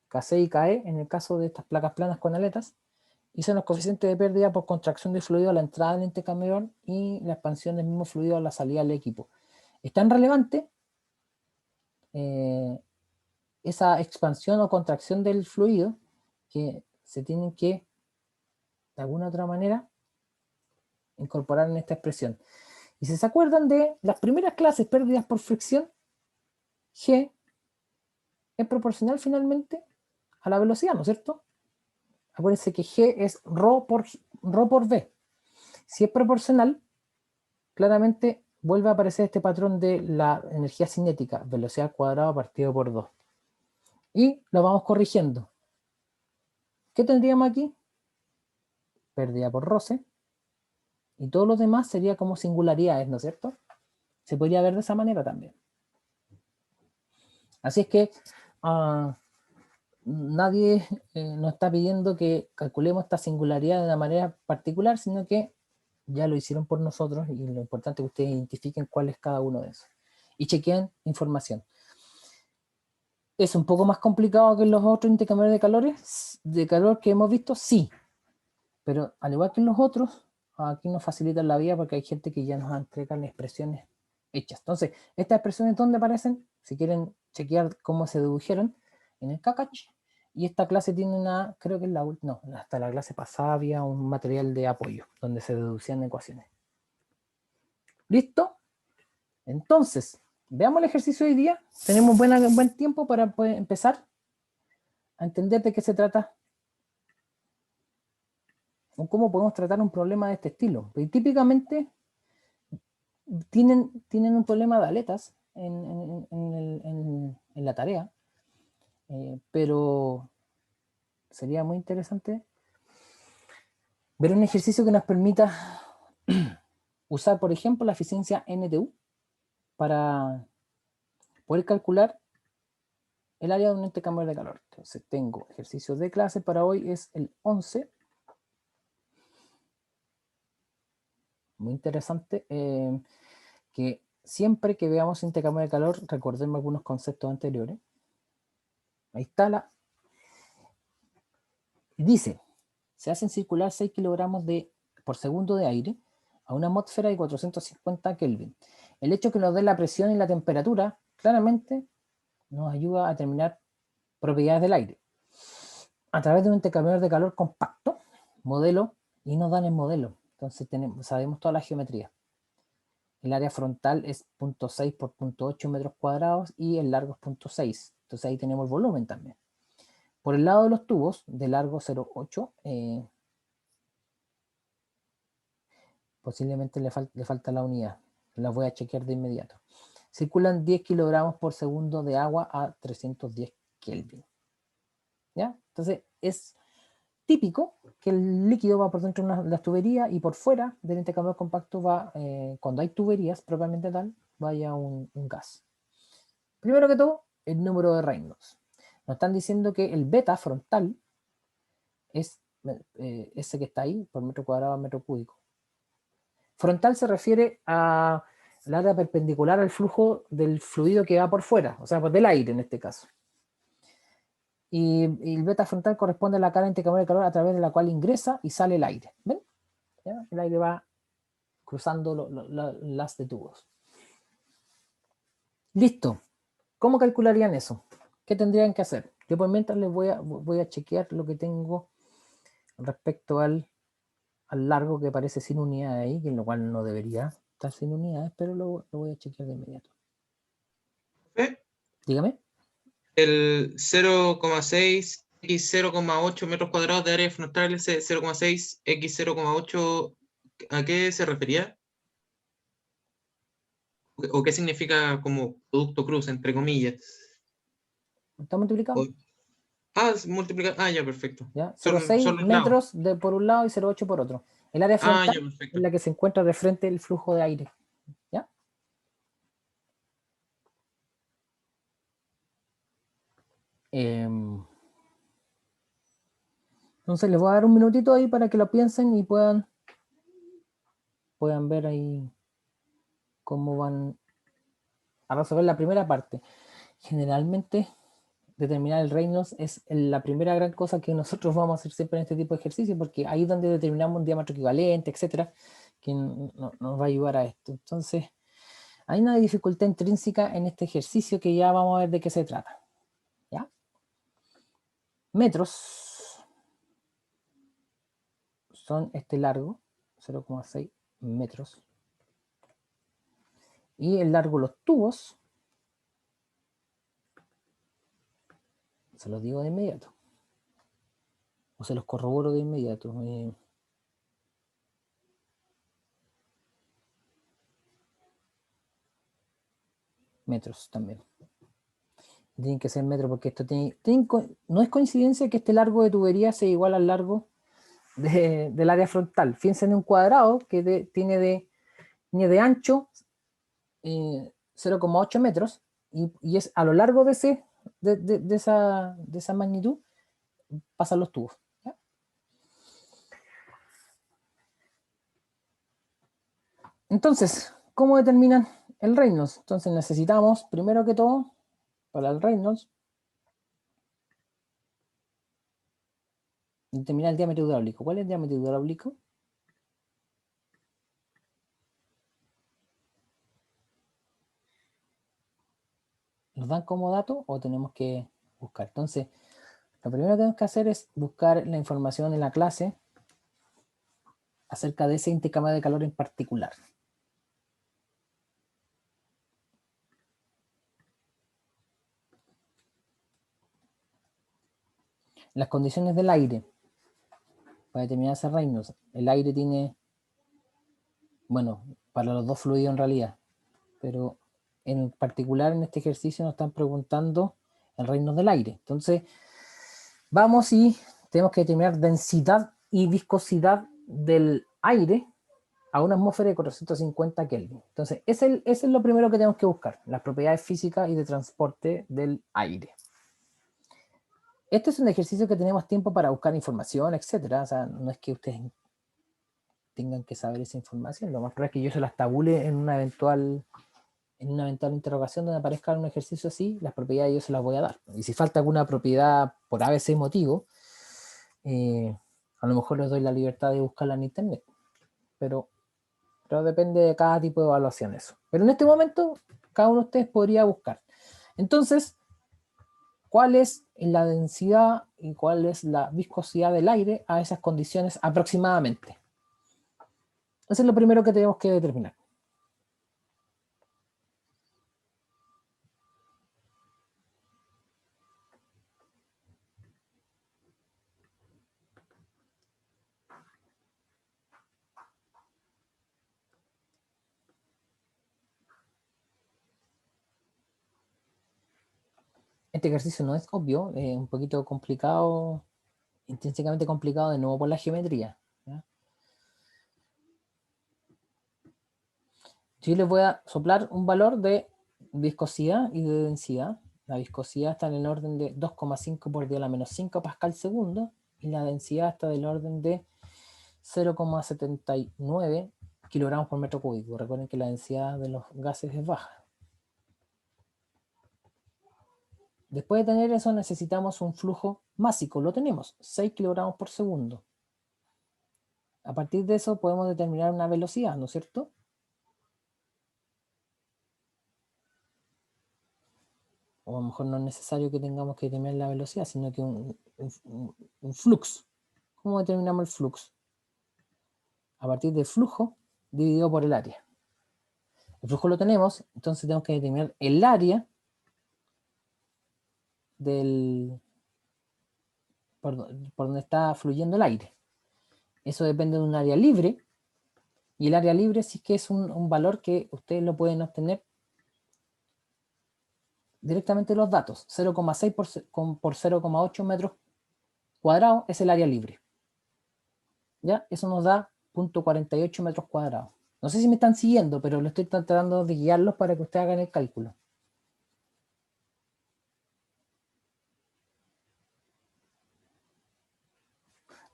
KC y KE, en el caso de estas placas planas con aletas, y son los coeficientes de pérdida por contracción de fluido a la entrada del ente cambiador y la expansión del mismo fluido a la salida del equipo. Es tan relevante esa expansión o contracción del fluido que se tienen que, de alguna otra manera, incorporar en esta expresión. Y si se acuerdan de las primeras clases, pérdidas por fricción, G es proporcional finalmente a la velocidad, ¿no es cierto? Acuérdense que G es ρ por V. Si es proporcional, claramente vuelve a aparecer este patrón de la energía cinética, velocidad al cuadrado partido por 2. Y lo vamos corrigiendo. ¿Qué tendríamos aquí? Pérdida por roce. Y todo lo demás sería como singularidades, ¿no es cierto? Se podría ver de esa manera también. Así es que nadie nos está pidiendo que calculemos esta singularidad de una manera particular, sino que ya lo hicieron por nosotros y lo importante es que ustedes identifiquen cuál es cada uno de esos. Y chequeen información. ¿Es un poco más complicado que los otros intercambiadores de calor que hemos visto? Sí. Pero al igual que en los otros, aquí nos facilitan la vida porque hay gente que ya nos entrega las expresiones hechas. Entonces, estas expresiones, ¿dónde aparecen? Si quieren chequear cómo se dedujeron, en el Kakach. Y esta clase tiene una, creo que es la última, no, hasta la clase pasada había un material de apoyo donde se deducían ecuaciones. ¿Listo? Entonces, veamos el ejercicio de hoy día. Tenemos buen tiempo para poder empezar a entender de qué se trata o cómo podemos tratar un problema de este estilo. Porque típicamente tienen un problema de aletas en la tarea, pero sería muy interesante ver un ejercicio que nos permita usar, por ejemplo, la eficiencia NTU para poder calcular el área de un ente cambiador de calor. Entonces tengo ejercicios de clase para hoy, es el 11. Muy interesante, que siempre que veamos intercambio de calor, recordemos algunos conceptos anteriores. Ahí está dice, se hacen circular 6 kilogramos por segundo de aire a una atmósfera de 450 Kelvin. El hecho que nos dé la presión y la temperatura, claramente, nos ayuda a determinar propiedades del aire. A través de un intercambiador de calor compacto, modelo, y nos dan el modelo. Entonces sabemos toda la geometría. El área frontal es 0.6 por 0.8 metros cuadrados y el largo es 0.6. Entonces ahí tenemos el volumen también. Por el lado de los tubos, de largo 0.8, posiblemente le falta la unidad. La voy a chequear de inmediato. Circulan 10 kilogramos por segundo de agua a 310 Kelvin. ¿Ya? Entonces es típico que el líquido va por dentro de las tuberías y por fuera del intercambiador compacto va, cuando hay tuberías propiamente tal, vaya un gas. Primero que todo, el número de Reynolds. Nos están diciendo que el beta frontal es ese que está ahí, por metro cuadrado a metro cúbico. Frontal se refiere al área perpendicular al flujo del fluido que va por fuera, o sea, pues del aire en este caso. Y el beta frontal corresponde a la cara intercambiador de calor a través de la cual ingresa y sale el aire. ¿Ven? ¿Ya? El aire va cruzando las de tubos. Listo. ¿Cómo calcularían eso? ¿Qué tendrían que hacer? Yo por mientras les voy a chequear lo que tengo respecto al largo que aparece sin unidades ahí, que en lo cual no debería estar sin unidades, pero lo voy a chequear de inmediato. Dígame. El 0,6 x 0,8 metros cuadrados de área frontal, ese 0,6 x 0,8, ¿a qué se refería? ¿O qué significa como producto cruz, entre comillas? ¿Está multiplicado? Multiplicar. Ya, perfecto. ¿Ya? Son 0,6 los lados. metros por un lado y 0,8 por otro. El área frontal Ya, perfecto. es la que se encuentra de frente del flujo de aire. ¿Ya? Entonces les voy a dar un minutito ahí para que lo piensen y puedan ver ahí cómo van a resolver la primera parte. Generalmente determinar el Reynolds es la primera gran cosa que nosotros vamos a hacer siempre en este tipo de ejercicio, porque ahí es donde determinamos un diámetro equivalente, etcétera, que nos va a ayudar a esto. Entonces, hay una dificultad intrínseca en este ejercicio que ya vamos a ver de qué se trata. ¿Ya? Metros son este largo, 0,6 metros. Y el largo de los tubos, se los digo de inmediato. O se los corroboro de inmediato. Metros también. Tienen que ser metros porque esto no es coincidencia que este largo de tubería sea igual al largo del área frontal. Fíjense en un cuadrado que tiene de ancho 0,8 metros y es a lo largo de esa magnitud pasan los tubos. ¿Ya? Entonces, ¿cómo determinan el Reynolds? Entonces necesitamos, primero que todo, para el Reynolds, determinar el diámetro hidráulico. ¿Cuál es el diámetro hidráulico? ¿Nos dan como dato o tenemos que buscar? Entonces, lo primero que tenemos que hacer es buscar la información en la clase acerca de ese intercambio de calor en particular. Las condiciones del aire. Para determinar ese Reynolds, el aire tiene, bueno, para los dos fluidos en realidad, pero en particular en este ejercicio nos están preguntando el Reynolds del aire. Entonces, vamos y tenemos que determinar densidad y viscosidad del aire a una atmósfera de 450 Kelvin. Entonces, ese es lo primero que tenemos que buscar, las propiedades físicas y de transporte del aire. Este es un ejercicio que tenemos tiempo para buscar información, etcétera. O sea, no es que ustedes tengan que saber esa información. Lo más probable es que yo se las tabule en una eventual interrogación donde aparezca un ejercicio así, las propiedades yo se las voy a dar. Y si falta alguna propiedad por ABC motivo, a lo mejor les doy la libertad de buscarla en internet. Pero depende de cada tipo de evaluación eso. Pero en este momento, cada uno de ustedes podría buscar. Entonces, ¿cuál es la densidad y cuál es la viscosidad del aire a esas condiciones aproximadamente? Eso es lo primero que tenemos que determinar. Este ejercicio no es obvio, es un poquito complicado, intrínsecamente complicado de nuevo por la geometría. ¿Ya? Yo les voy a soplar un valor de viscosidad y de densidad. La viscosidad está en el orden de 2,5 por 10 a la menos 5 pascal segundo y la densidad está del orden de 0,79 kilogramos por metro cúbico. Recuerden que la densidad de los gases es baja. Después de tener eso necesitamos un flujo másico, lo tenemos, 6 kilogramos por segundo. A partir de eso podemos determinar una velocidad, ¿no es cierto? O a lo mejor no es necesario que tengamos que determinar la velocidad, sino que un flux. ¿Cómo determinamos el flux? A partir del flujo dividido por el área. El flujo lo tenemos, entonces tenemos que determinar el área por donde está fluyendo el aire. Eso depende de un área libre, y el área libre sí que es un valor que ustedes lo pueden obtener directamente de los datos. 0,6 por 0,8 metros cuadrados es el área libre. ¿Ya? Eso nos da 0,48 metros cuadrados. No sé si me están siguiendo, pero lo estoy tratando de guiarlos para que ustedes hagan el cálculo.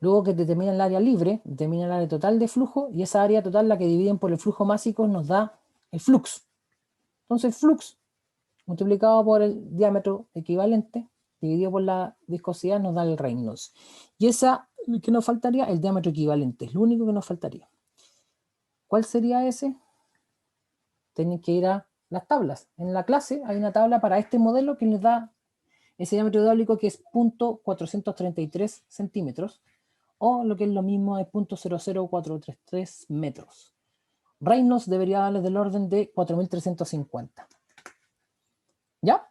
Luego que determinan el área libre, determinan el área total de flujo, y esa área total, la que dividen por el flujo másico, nos da el flux. Entonces el flux multiplicado por el diámetro equivalente dividido por la viscosidad nos da el Reynolds. Y esa, ¿qué nos faltaría? El diámetro equivalente, es lo único que nos faltaría. ¿Cuál sería ese? Tienen que ir a las tablas. En la clase hay una tabla para este modelo que les da ese diámetro hidráulico que es 0.433 centímetros, o lo que es lo mismo es 0.00433 metros. Reynolds debería darles del orden de 4.350. ¿Ya?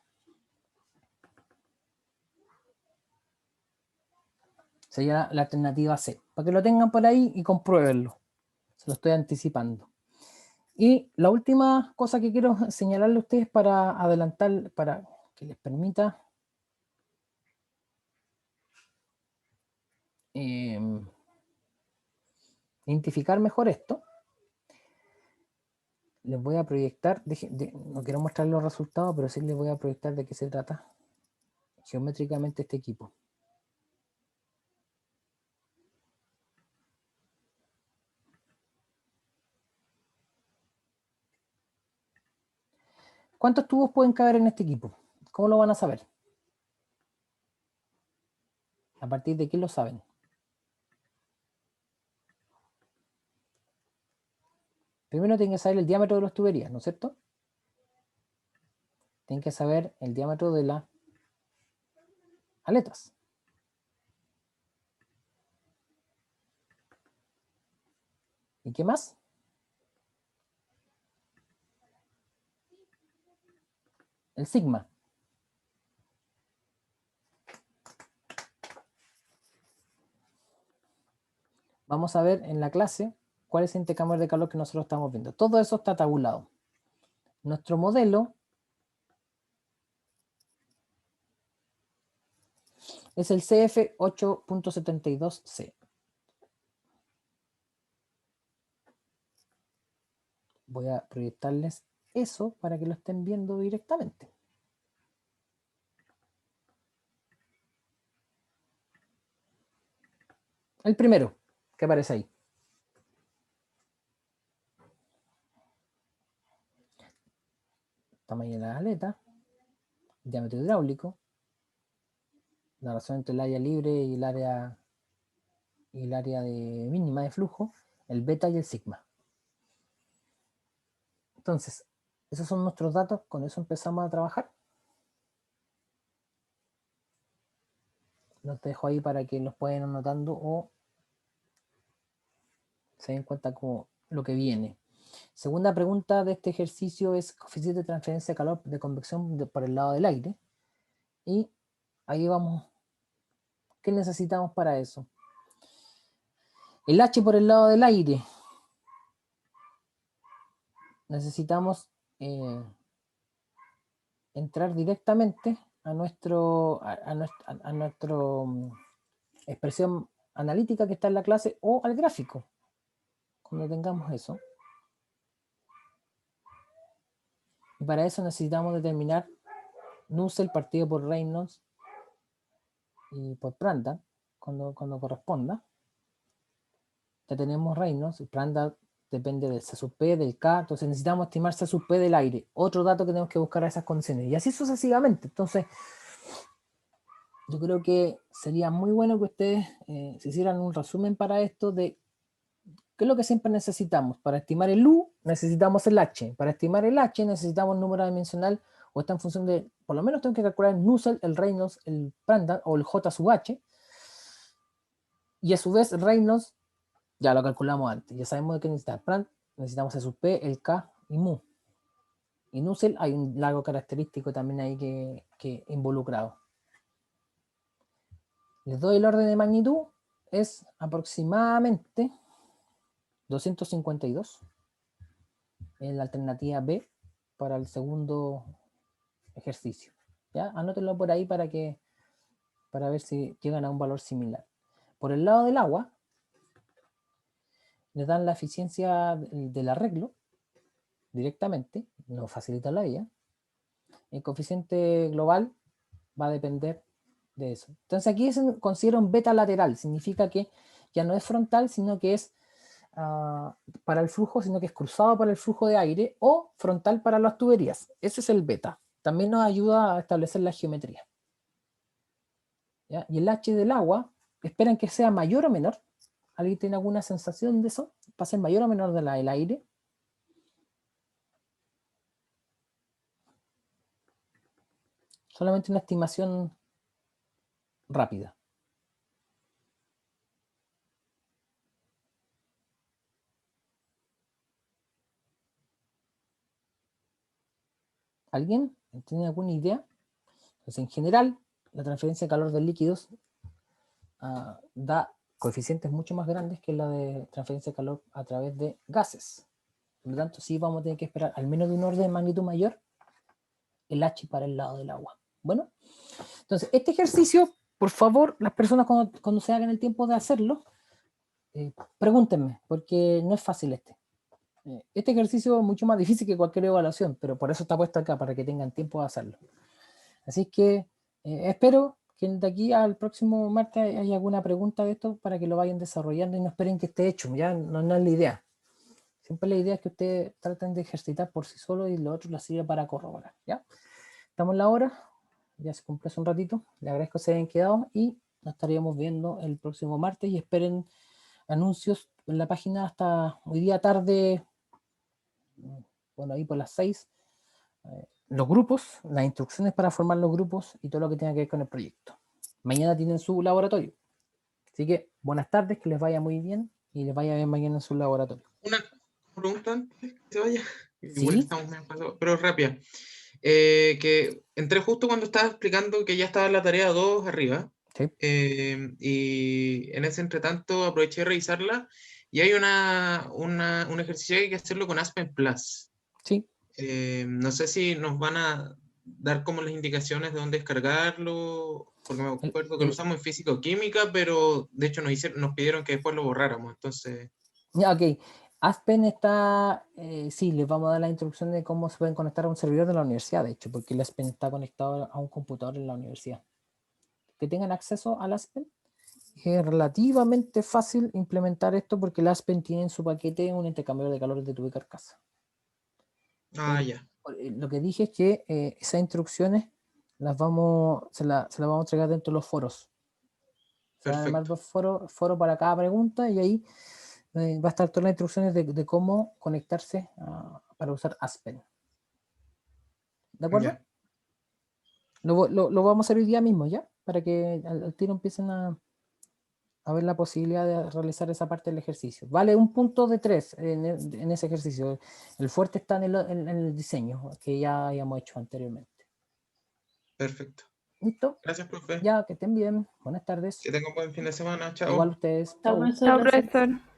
Sería la alternativa C. Para que lo tengan por ahí y compruébenlo. Se lo estoy anticipando. Y la última cosa que quiero señalarle a ustedes para adelantar, para que les permita identificar mejor esto. Les voy a proyectar, no quiero mostrar los resultados, pero sí les voy a proyectar de qué se trata geométricamente este equipo. ¿Cuántos tubos pueden caber en este equipo? ¿Cómo lo van a saber? ¿A partir de qué lo saben? Primero tienen que saber el diámetro de las tuberías, ¿no es cierto? Tienen que saber el diámetro de las aletas. ¿Y qué más? El sigma. Vamos a ver en la clase cuál es el intercambiador de calor que nosotros estamos viendo. Todo eso está tabulado. Nuestro modelo es el CF 8.72C. Voy a proyectarles eso para que lo estén viendo directamente. El primero que aparece ahí. Tamaño de la aleta, diámetro hidráulico, la relación entre el área libre y el área de mínima de flujo, el beta y el sigma. Entonces, esos son nuestros datos, con eso empezamos a trabajar. Los dejo ahí para que los puedan anotando o se den cuenta como lo que viene. Segunda pregunta de este ejercicio es coeficiente de transferencia de calor de convección por el lado del aire. Y ahí vamos. ¿Qué necesitamos para eso? El H por el lado del aire. Necesitamos entrar directamente a nuestro expresión analítica que está en la clase o al gráfico. Cuando tengamos eso. Y para eso necesitamos determinar Nusselt partido por Reynolds y por Prandtl cuando corresponda. Ya tenemos Reynolds y Prandtl depende del C sub P, del K, entonces necesitamos estimar C sub P del aire. Otro dato que tenemos que buscar a esas condiciones. Y así sucesivamente. Entonces, yo creo que sería muy bueno que ustedes se hicieran un resumen para esto de qué es lo que siempre necesitamos. Para estimar el U, necesitamos el H. Para estimar el H, necesitamos el número dimensional, o está en función de, por lo menos tengo que calcular el Nusselt, el Reynolds, el Prandtl o el J sub H. Y a su vez, Reynolds, ya lo calculamos antes. Ya sabemos de qué necesitamos. Prandtl, necesitamos C sub P, el K y mu. Y Nusselt, hay un lago característico también ahí que involucrado. Les doy el orden de magnitud, es aproximadamente 252 en la alternativa B para el segundo ejercicio. ¿Ya? Anótenlo por ahí para ver si llegan a un valor similar. Por el lado del agua, les dan la eficiencia del arreglo directamente, nos facilita la vida. El coeficiente global va a depender de eso. Entonces aquí se considera un beta lateral, significa que ya no es frontal, sino que es para el flujo, sino que es cruzado para el flujo de aire, o frontal para las tuberías. Ese es el beta. También nos ayuda a establecer la geometría. ¿ya? Y el H del agua, esperan que sea mayor o menor. ¿Alguien tiene alguna sensación de eso? ¿Va a ser mayor o menor del aire? Solamente una estimación rápida. ¿Alguien tiene alguna idea? Entonces, en general, la transferencia de calor de líquidos da coeficientes mucho más grandes que la de transferencia de calor a través de gases. Por lo tanto, sí vamos a tener que esperar al menos de un orden de magnitud mayor el H para el lado del agua. Bueno, entonces, este ejercicio, por favor, las personas cuando se hagan el tiempo de hacerlo, pregúntenme, porque no es fácil este. Este ejercicio es mucho más difícil que cualquier evaluación, pero por eso está puesto acá, para que tengan tiempo de hacerlo. Así que espero que de aquí al próximo martes haya alguna pregunta de esto para que lo vayan desarrollando y no esperen que esté hecho, ya no es la idea. Siempre la idea es que ustedes traten de ejercitar por sí solos y lo otro les sirve para corroborar, ¿ya? Estamos en la hora, ya se cumplió hace un ratito, les agradezco que se hayan quedado y nos estaríamos viendo el próximo martes y esperen anuncios en la página hasta hoy día tarde, bueno, ahí por las 6, los grupos, las instrucciones para formar los grupos y todo lo que tenga que ver con el proyecto. Mañana tienen su laboratorio. Así que buenas tardes, que les vaya muy bien y les vaya bien mañana en su laboratorio. Una pregunta antes que se vaya. ¿Sí? Igual estamos medio pasados, pero rápida. Que entré justo cuando estaba explicando que ya estaba la tarea 2 arriba. Sí. Y en ese entretanto aproveché de revisarla y hay un ejercicio que hay que hacerlo con Aspen Plus. Sí. No sé si nos van a dar como las indicaciones de dónde descargarlo, porque me acuerdo que lo usamos en física o química, pero de hecho nos pidieron que después lo borráramos, entonces... Ya, ok. Aspen está, sí, les vamos a dar la instrucción de cómo se pueden conectar a un servidor de la universidad, de hecho, porque el Aspen está conectado a un computador en la universidad. Que tengan acceso al Aspen, es relativamente fácil implementar esto porque el Aspen tiene en su paquete un intercambiador de calor de tubo y carcasa. ya. Lo que dije es que esas instrucciones se las vamos a entregar dentro de los foros. Se van a armar 2 foros para cada pregunta y ahí va a estar todas las instrucciones de cómo conectarse para usar Aspen. ¿De acuerdo? Ya. Lo vamos a hacer hoy día mismo, ¿ya? Para que al tiro empiecen a ver la posibilidad de realizar esa parte del ejercicio. Vale 1 punto de 3 en ese ejercicio. El fuerte está en el diseño, que ya habíamos hecho anteriormente. Perfecto. ¿Listo? Gracias, profe. Ya, que estén bien. Buenas tardes. Que tengan un buen fin de semana. Chao. Igual ustedes. Chao, Chau. profesor, Chao, gracias. profesor.